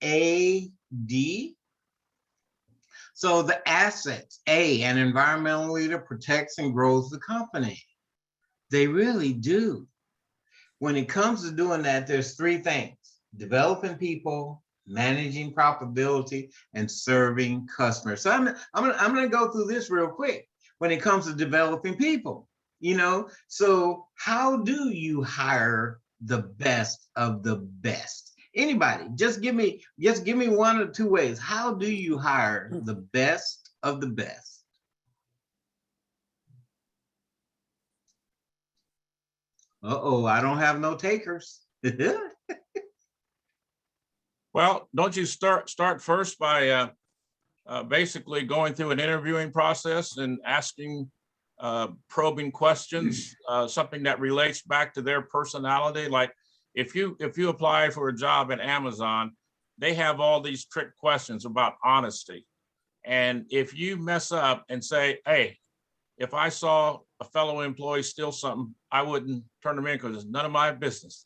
So the assets, an environmental leader protects and grows the company. They really do. When it comes to doing that, there's three things: developing people, managing profitability, and serving customers. So I'm gonna go through this real quick. When it comes to developing people, so how do you hire the best of the best? Anybody, just give me one or two ways. How do you hire the best of the best? Uh-oh, I don't have no takers. Well, don't you start first by basically going through an interviewing process and asking probing questions, something that relates back to their personality. Like if you apply for a job at Amazon, they have all these trick questions about honesty. And if you mess up and say, hey, if I saw a fellow employee steal something, I wouldn't turn them in because it's none of my business.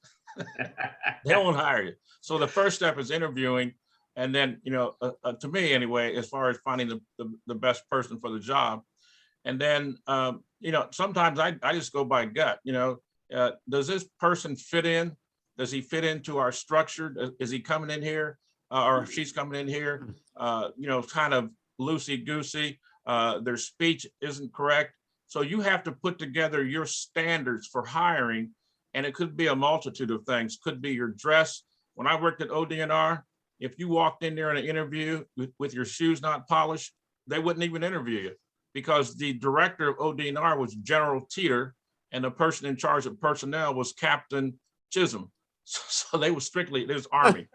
They won't hire you. So the first step is interviewing. And then, to me anyway, as far as finding the best person for the job. And then, sometimes I just go by gut, does this person fit in? Does he fit into our structure? Is he coming in here or she's coming in here, kind of loosey-goosey? Their speech isn't correct. So you have to put together your standards for hiring. And it could be a multitude of things. Could be your dress. When I worked at ODNR, if you walked in there in an interview with your shoes not polished, they wouldn't even interview you because the director of ODNR was General Teeter and the person in charge of personnel was Captain Chisholm. So they were strictly, there's Army.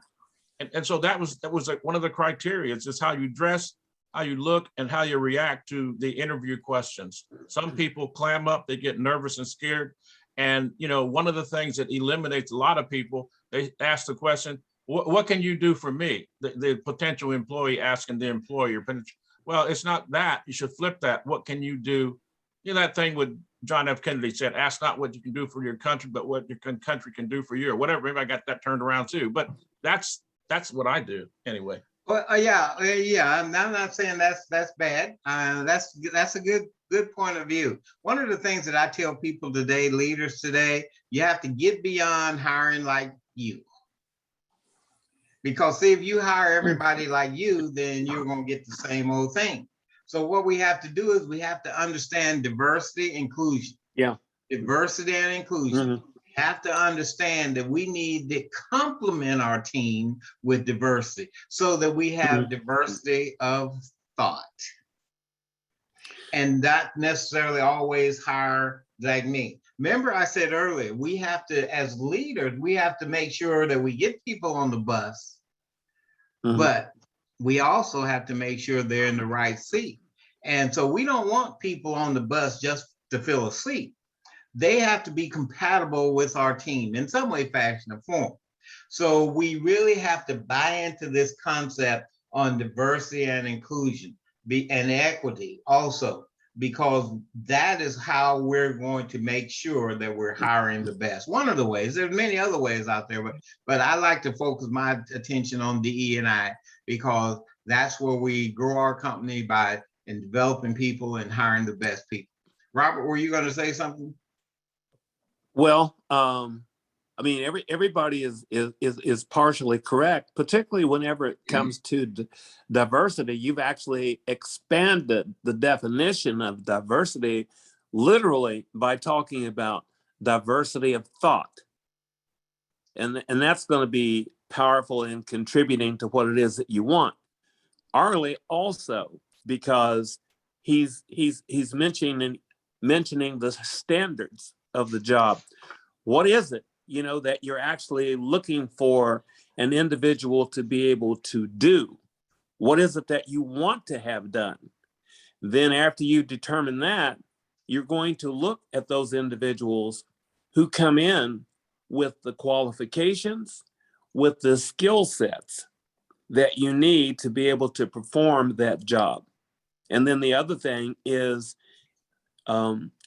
And so that was like one of the criteria. It's just how you dress, how you look, and how you react to the interview questions. Some people clam up, they get nervous and scared. And, one of the things that eliminates a lot of people, they ask the question, what can you do for me? The potential employee asking the employer. Well, it's not that. You should flip that. What can you do? That thing with John F. Kennedy said, ask not what you can do for your country, but what your country can do for you, or whatever. Maybe I got that turned around too. But that's what I do anyway. Well, yeah. I'm not saying that's bad. That's a good point of view. One of the things that I tell people today, leaders today, you have to get beyond hiring like you. Because see, if you hire everybody like you, then you're going to get the same old thing. So what we have to do is we have to understand diversity, inclusion. Yeah. Diversity and inclusion. Mm-hmm. We have to understand that we need to complement our team with diversity so that we have diversity of thought. And not necessarily always hire like me. Remember, I said earlier, we have to, as leaders, we have to make sure that we get people on the bus, but we also have to make sure they're in the right seat. And so we don't want people on the bus just to fill a seat. They have to be compatible with our team in some way, fashion, or form. So we really have to buy into this concept on diversity and inclusion and equity also, because that is how we're going to make sure that we're hiring the best. One of the ways, there's many other ways out there, but I like to focus my attention on DE&I because that's where we grow our company by developing people and hiring the best people. Robert, were you going to say something? Well, I mean, everybody is partially correct, particularly whenever it comes to diversity. You've actually expanded the definition of diversity literally by talking about diversity of thought. And that's going to be powerful in contributing to what it is that you want. Arlie also, because he's mentioning the standards of the job. What is it, that you're actually looking for an individual to be able to do? What is it that you want to have done? Then after you determine that, you're going to look at those individuals who come in with the qualifications, with the skill sets that you need to be able to perform that job. And then the other thing is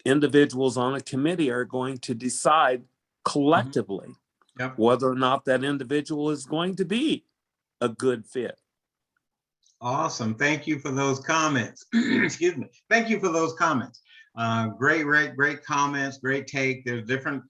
individuals on a committee are going to decide collectively whether or not that individual is going to be a good fit. Awesome. Thank you for those comments. Excuse me. Thank you for those comments. Great comments, great take. There's different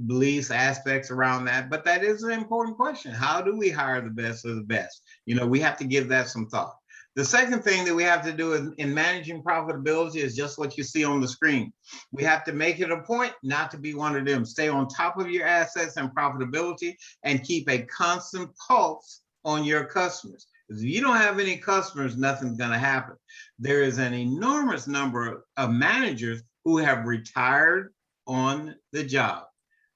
beliefs, aspects around that, but that is an important question. How do we hire the best of the best? You know, we have to give that some thought. The second thing that we have to do in managing profitability is just what you see on the screen. We have to make it a point not to be one of them. Stay on top of your assets and profitability and keep a constant pulse on your customers. If you don't have any customers, nothing's going to happen. There is an enormous number of managers who have retired on the job.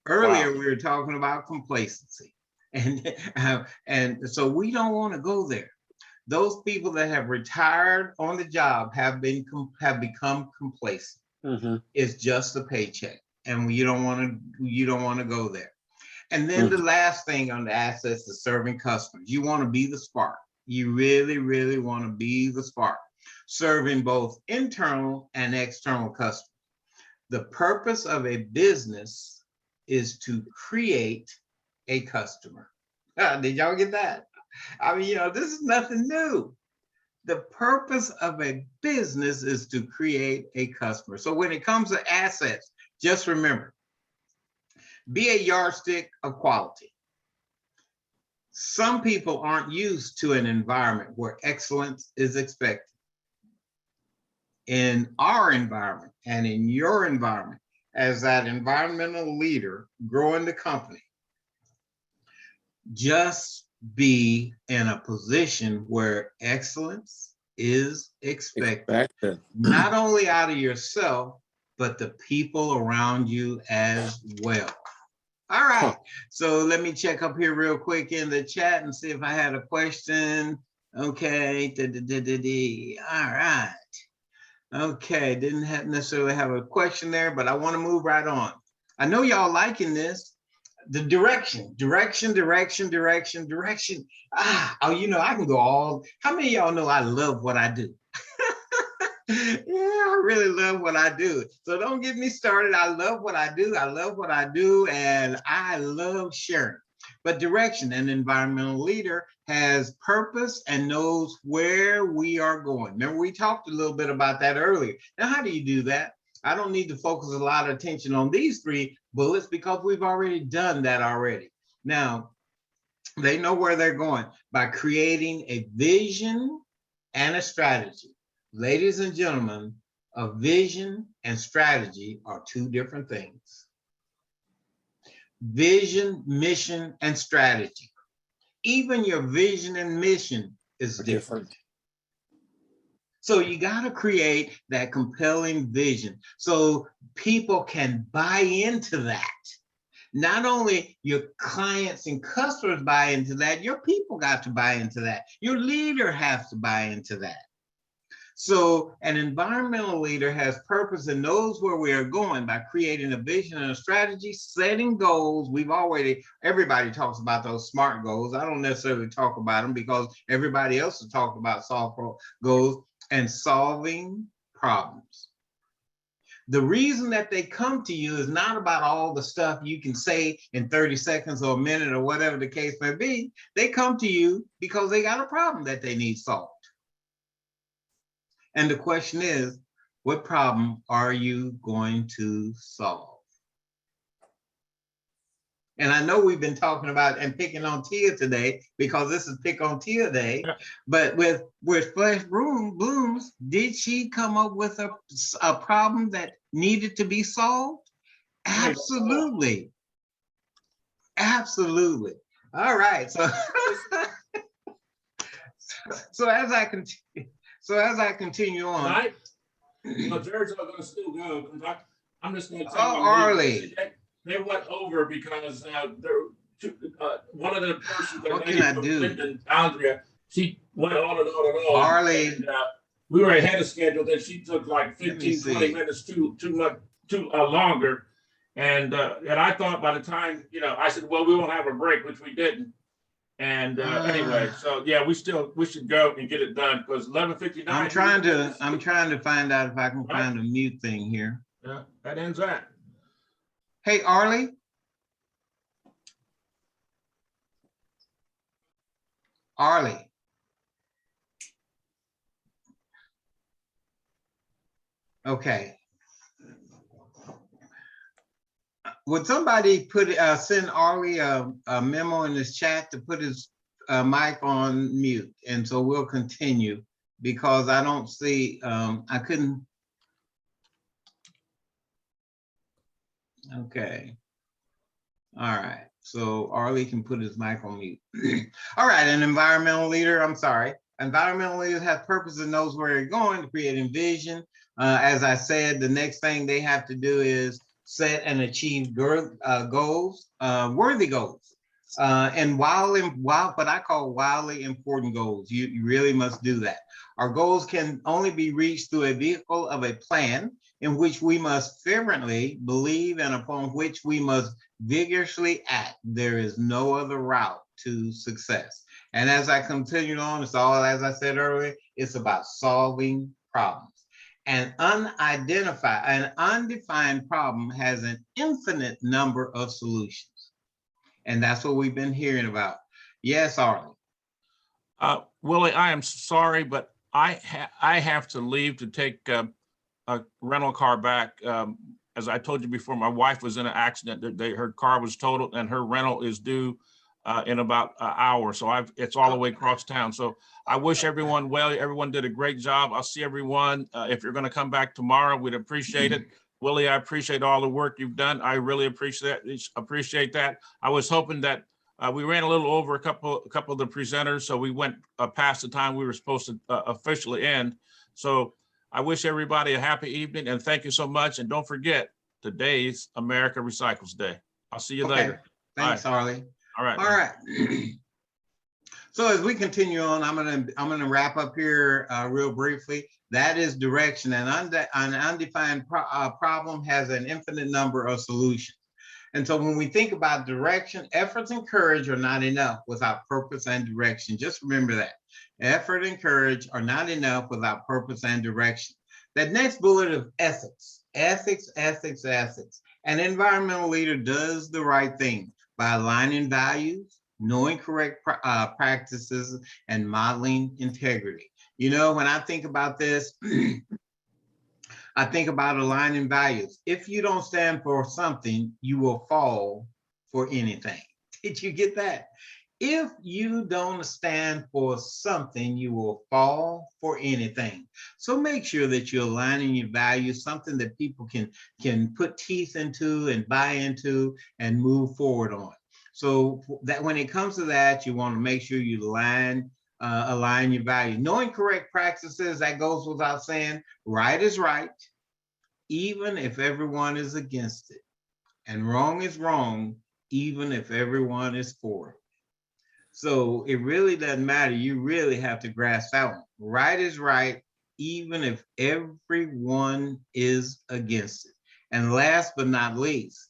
Earlier, we were talking about complacency. And so we don't want to go there. Those people that have retired on the job have become complacent. It's just a paycheck, and you don't want to go there. And then the last thing on the assets is serving customers. You want to be the spark. You really, really want to be the spark, serving both internal and external customers. The purpose of a business is to create a customer. Did y'all get that? I mean, you know, this is nothing new. The purpose of a business is to create a customer. So when it comes to assets, just remember, be a yardstick of quality. Some people aren't used to an environment where excellence is expected. In our environment and in your environment, as that environmental leader growing the company, just be in a position where excellence is expected. Not only out of yourself, but the people around you as well. All right, so let me check up here real quick in the chat and see if I had a question. Okay, all right. Okay, didn't necessarily have a question there, but I want to move right on. I know y'all liking this. The direction. Oh, you know, I can go all, how many of y'all know I love what I do? Yeah, I really love what I do. So don't get me started. I love what I do. And I love sharing. But direction, an environmental leader has purpose and knows where we are going. Remember, we talked a little bit about that earlier. Now, how do you do that? I don't need to focus a lot of attention on these 3 bullets because we've already done that already. Now, they know where they're going by creating a vision and a strategy. Ladies and gentlemen, a vision and strategy are 2 different things. Vision, mission, and strategy. Even your vision and mission is different. So you got to create that compelling vision so people can buy into that. Not only your clients and customers buy into that, your people got to buy into that. Your leader has to buy into that. So an environmental leader has purpose and knows where we are going by creating a vision and a strategy, setting goals. Everybody talks about those SMART goals. I don't necessarily talk about them because everybody else has talked about SOLVE goals and solving problems. The reason that they come to you is not about all the stuff you can say in 30 seconds or a minute or whatever the case may be. They come to you because they got a problem that they need solved. And the question is, what problem are you going to solve? And I know we've been talking about and picking on Tia today because this is Pick on Tia Day, but with Flesh Blooms, did she come up with a problem that needed to be solved? Absolutely. Absolutely. All right. So as I continue on. Jared's not going to still go. I'm just going to tell you. Arlie. They went over because one of the persons, what can I do? Andrea, she went on and on and on. Arlie. And, we were ahead of schedule. Then she took like 15, 20 minutes too longer. And I thought by the time, I said, well, we won't have a break, which we didn't. And anyway, so yeah, we should go and get it done because 11:59. I'm trying to find out if I can find a mute thing here. Yeah, that ends that. Hey, Arlie. Arlie. Okay. Would somebody send Ari a memo in this chat to put his mic on mute? And so we'll continue because I don't see, I couldn't. Okay. All right. So Arlie can put his mic on mute. All right. An environmental leader, I'm sorry. Environmental leaders have purpose and knows where they're going to create a vision. As I said, the next thing they have to do is set and achieve goals, worthy goals. And what I call wildly important goals. You really must do that. Our goals can only be reached through a vehicle of a plan in which we must fervently believe and upon which we must vigorously act. There is no other route to success. And as I continue on, it's all, as I said earlier, it's about solving problems. An undefined problem has an infinite number of solutions. And that's what we've been hearing about. Yes, Arlie. Willie, I am sorry, but I have to leave to take a rental car back. As I told you before, my wife was in an accident. Her car was totaled and her rental is due in about an hour. So it's all the way across town. So I wish everyone well. Everyone did a great job. I'll see everyone. If you're going to come back tomorrow, we'd appreciate it. Willie, I appreciate all the work you've done. I really appreciate that. I was hoping that we ran a little over a couple of the presenters, so we went past the time we were supposed to officially end. So I wish everybody a happy evening and thank you so much. And don't forget, today's America Recycles Day. I'll see you later. Thanks, Bye. Arlie. All right. All right. So as we continue on, I'm gonna wrap up here real briefly. That is direction. An undefined problem has an infinite number of solutions. And so when we think about direction, efforts and courage are not enough without purpose and direction. Just remember that. Effort and courage are not enough without purpose and direction. That next bullet of ethics. An environmental leader does the right thing by aligning values, knowing correct practices, and modeling integrity. You know, when I think about this, I think about aligning values. If you don't stand for something, you will fall for anything. Did you get that? If you don't stand for something, you will fall for anything. So make sure that you're aligning your values, something that people can put teeth into and buy into and move forward on. So that when it comes to that, you want to make sure you align your values. Knowing correct practices, that goes without saying. Right is right, even if everyone is against it. And wrong is wrong, even if everyone is for it. So it really doesn't matter. You really have to grasp that one. Right is right, even if everyone is against it. And last but not least,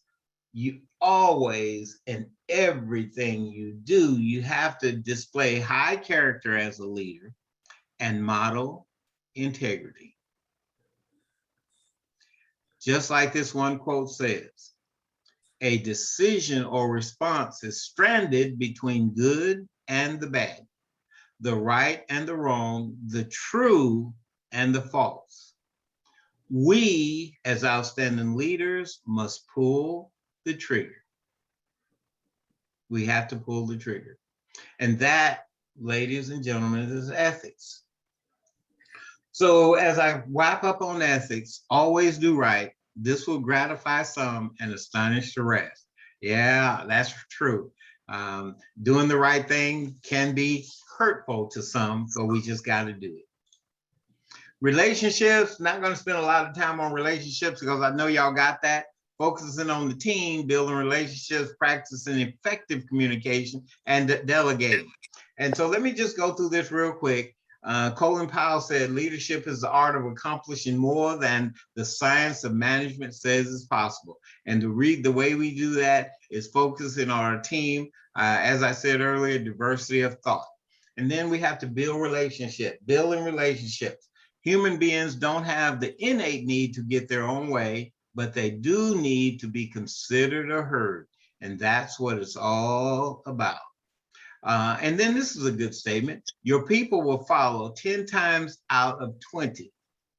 you always, in everything you do, you have to display high character as a leader and model integrity. Just like this one quote says, a decision or response is stranded between good and the bad, the right and the wrong, the true and the false. We, as outstanding leaders, must pull the trigger. We have to pull the trigger. And that, ladies and gentlemen, is ethics. So as I wrap up on ethics, always do right. This will gratify some and astonish the rest. Yeah, that's true. Doing the right thing can be hurtful to some, so we just got to do it. Relationships, not going to spend a lot of time on relationships because I know y'all got that. Focusing on the team, building relationships, practicing effective communication, and delegating. And so let me just go through this real quick. Colin Powell said, leadership is the art of accomplishing more than the science of management says is possible. And the way we do that is focusing on our team. As I said earlier, diversity of thought. And then we have to build relationships, building relationships. Human beings don't have the innate need to get their own way, but they do need to be considered or heard. And that's what it's all about. And then this is a good statement. Your people will follow 10 times out of 20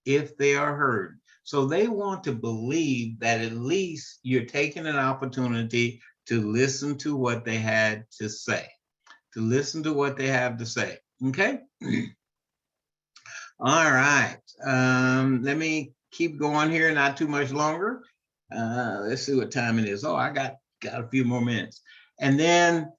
if they are heard. So they want to believe that at least you're taking an opportunity to listen to what they had to say, to listen to what they have to say. Okay. All right. Let me keep going here, not too much longer. Let's see what time it is. Oh, I got a few more minutes. And then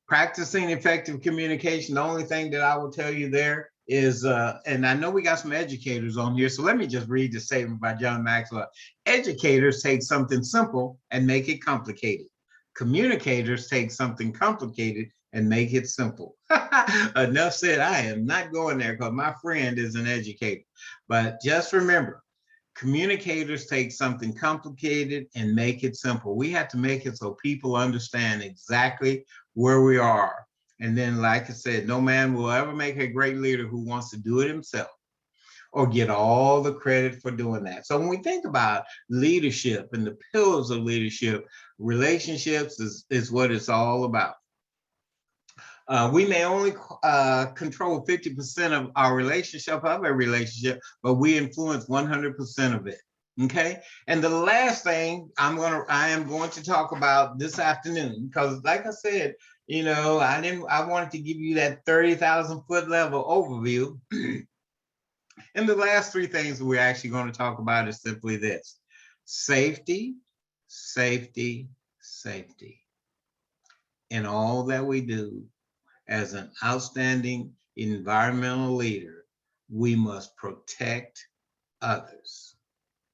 practicing effective communication. The only thing that I will tell you there is, and I know we got some educators on here, so let me just read the statement by John Maxwell. Educators take something simple and make it complicated. Communicators take something complicated and make it simple. Enough said. I am not going there because my friend is an educator. But just remember, communicators take something complicated and make it simple. We have to make it so people understand exactly where we are. And then, like I said, no man will ever make a great leader who wants to do it himself or get all the credit for doing that. So when we think about leadership and the pillars of leadership, relationships is what it's all about. We may only control 50% of our relationship, of a relationship, but we influence 100% of it. Okay. And the last thing I am going to talk about this afternoon, because like I said, you know, I wanted to give you that 30,000 foot level overview. And the last three things that we're actually going to talk about is simply this: safety, safety, safety. In all that we do. As an outstanding environmental leader, we must protect others.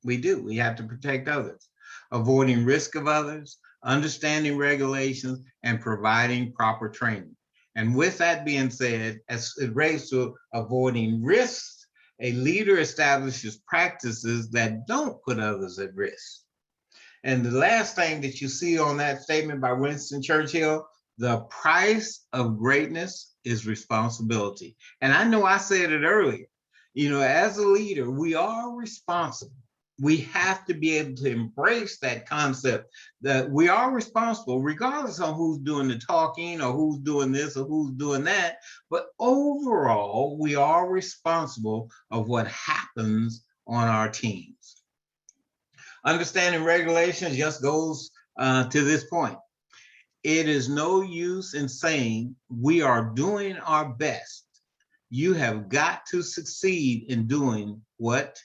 We do. We have to protect others, avoiding risk of others, understanding regulations, and providing proper training. And with that being said, as it relates to avoiding risks, a leader establishes practices that don't put others at risk. And the last thing that you see on that statement by Winston Churchill, the price of greatness is responsibility. And I know I said it earlier, you know, as a leader, we are responsible. We have to be able to embrace that concept that we are responsible, regardless of who's doing the talking or who's doing this or who's doing that. But overall, we are responsible of what happens on our teams. Understanding regulations just goes to this point. It is no use in saying we are doing our best. You have got to succeed in doing what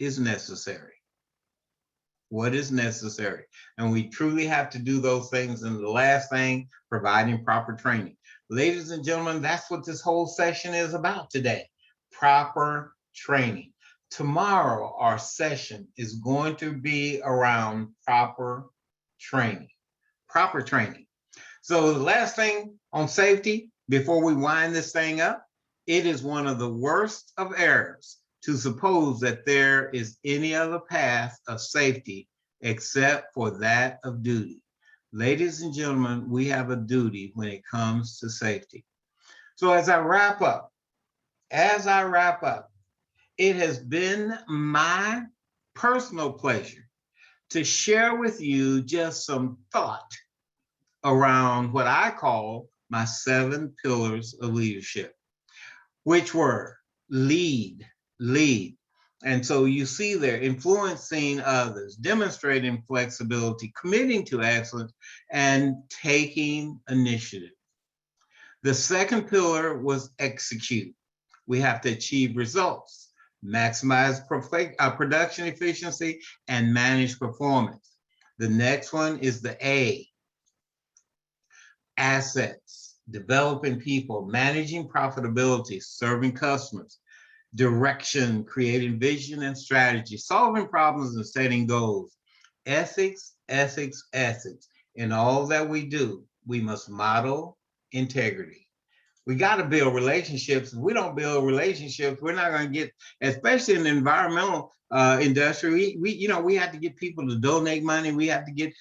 is necessary. What is necessary. And we truly have to do those things. And the last thing, providing proper training. Ladies and gentlemen, that's what this whole session is about today. Proper training. Tomorrow, our session is going to be around proper training. Proper training. So the last thing on safety, before we wind this thing up, it is one of the worst of errors to suppose that there is any other path of safety except for that of duty. Ladies and gentlemen, we have a duty when it comes to safety. So as I wrap up, it has been my personal pleasure to share with you just some thought around what I call my 7 pillars of leadership, which were lead. And so you see there, influencing others, demonstrating flexibility, committing to excellence, and taking initiative. The second pillar was execute. We have to achieve results, maximize production efficiency, and manage performance. The next one is the A, assets, developing people, managing profitability, serving customers, direction, creating vision and strategy, solving problems and setting goals, ethics. In all that we do, we must model integrity. We got to build relationships. If we don't build relationships, we're not going to get, especially in the environmental industry, we have to get people to donate money. We have to get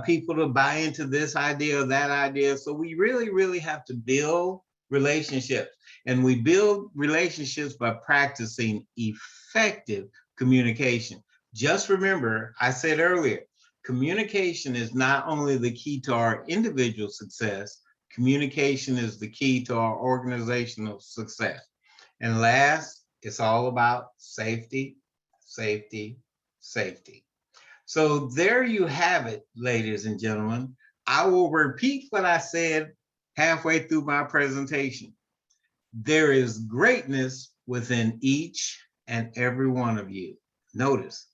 people to buy into this idea or that idea. So we really have to build relationships. And we build relationships by practicing effective communication. Just remember, I said earlier, communication is not only the key to our individual success, communication is the key to our organizational success. And last It's all about safety, safety, safety. So there you have it, ladies and gentlemen. I will repeat what I said halfway through my presentation. There is greatness within each and every one of you. Notice,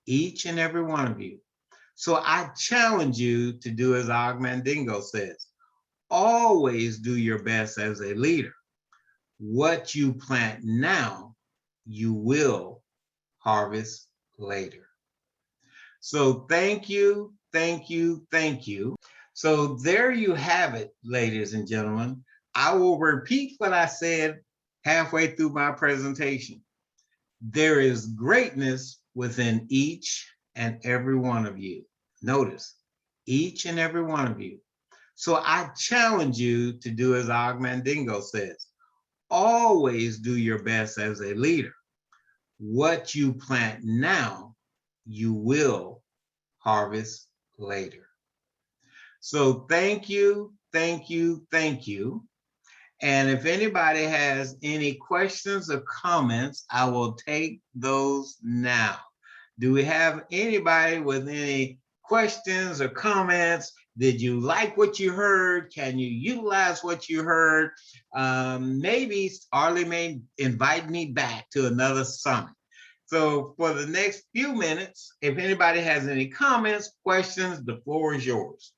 each and every one of you. So I challenge you to do as Og Mandingo says, always do your best as a leader. What you plant now, you will harvest later. So thank you, thank you, thank you. So there you have it, ladies and gentlemen. I will repeat what I said halfway through my presentation. There is greatness within each and every one of you. Notice, each and every one of you. So I challenge you to do as Og Mandingo says, always do your best as a leader. What you plant now, you will harvest later. So thank you, thank you, thank you. And if anybody has any questions or comments, I will take those now. Do we have anybody with any questions or comments? Did you like what you heard? Can you utilize what you heard? Maybe Arlie may invite me back to another summit. So for the next few minutes, if anybody has any comments, questions, the floor is yours.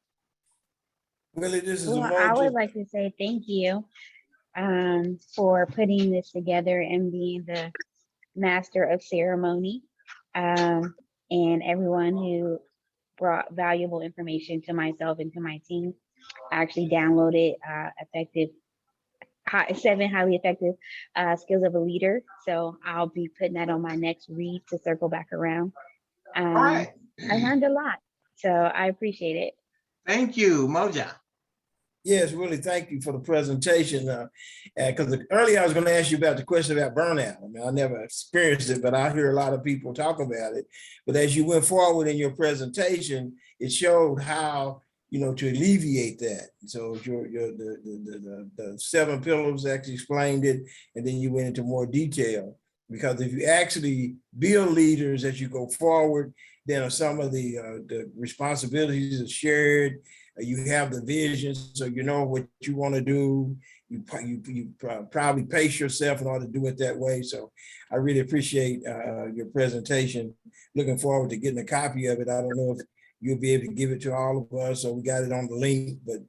Willie, this is Well, I would emoji. like to say thank you for putting this together and being the master of ceremony, and everyone who brought valuable information to myself and to my team. I actually downloaded seven highly effective skills of a leader. So I'll be putting that on my next read to circle back around. All right. I learned a lot, so I appreciate it. Thank you, Moja. Yes, Willie, thank you for the presentation. Because earlier I was going to ask you about the question about burnout. I mean, I never experienced it, but I hear a lot of people talk about it. But as you went forward in your presentation, it showed how, to alleviate that. So the 7 pillars actually explained it, and then you went into more detail. Because if you actually build leaders as you go forward, then some of the responsibilities are shared. You have the vision, so you know what you want to do. You probably pace yourself in order to do it that way. So I really appreciate your presentation. Looking forward to getting a copy of it. I don't know if you'll be able to give it to all of us, so we got it on the link, but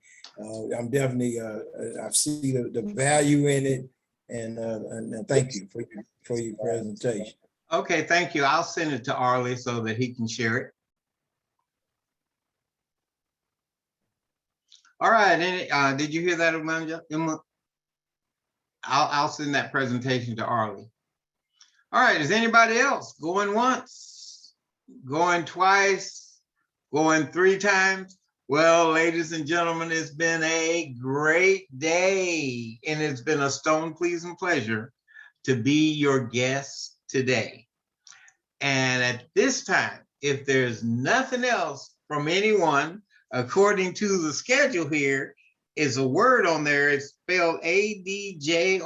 I'm definitely, I see the value in it, and thank you for your presentation. Okay, thank you. I'll send it to Arlie so that he can share it. All right, did you hear that, Amanda? I'll send that presentation to Arlie. All right, is anybody else going once, going twice, going 3 times? Well, ladies and gentlemen, it's been a great day, and it's been a stone-pleasing pleasure to be your guest today. And at this time, if there's nothing else from anyone, according to the schedule here, is a word on there. It's spelled ADJOURN.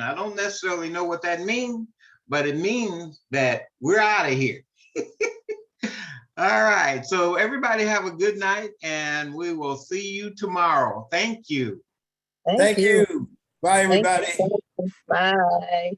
I don't necessarily know what that means, but it means that we're out of here. All right. So everybody have a good night, and we will see you tomorrow. Thank you. Thank you. Bye, everybody. Bye.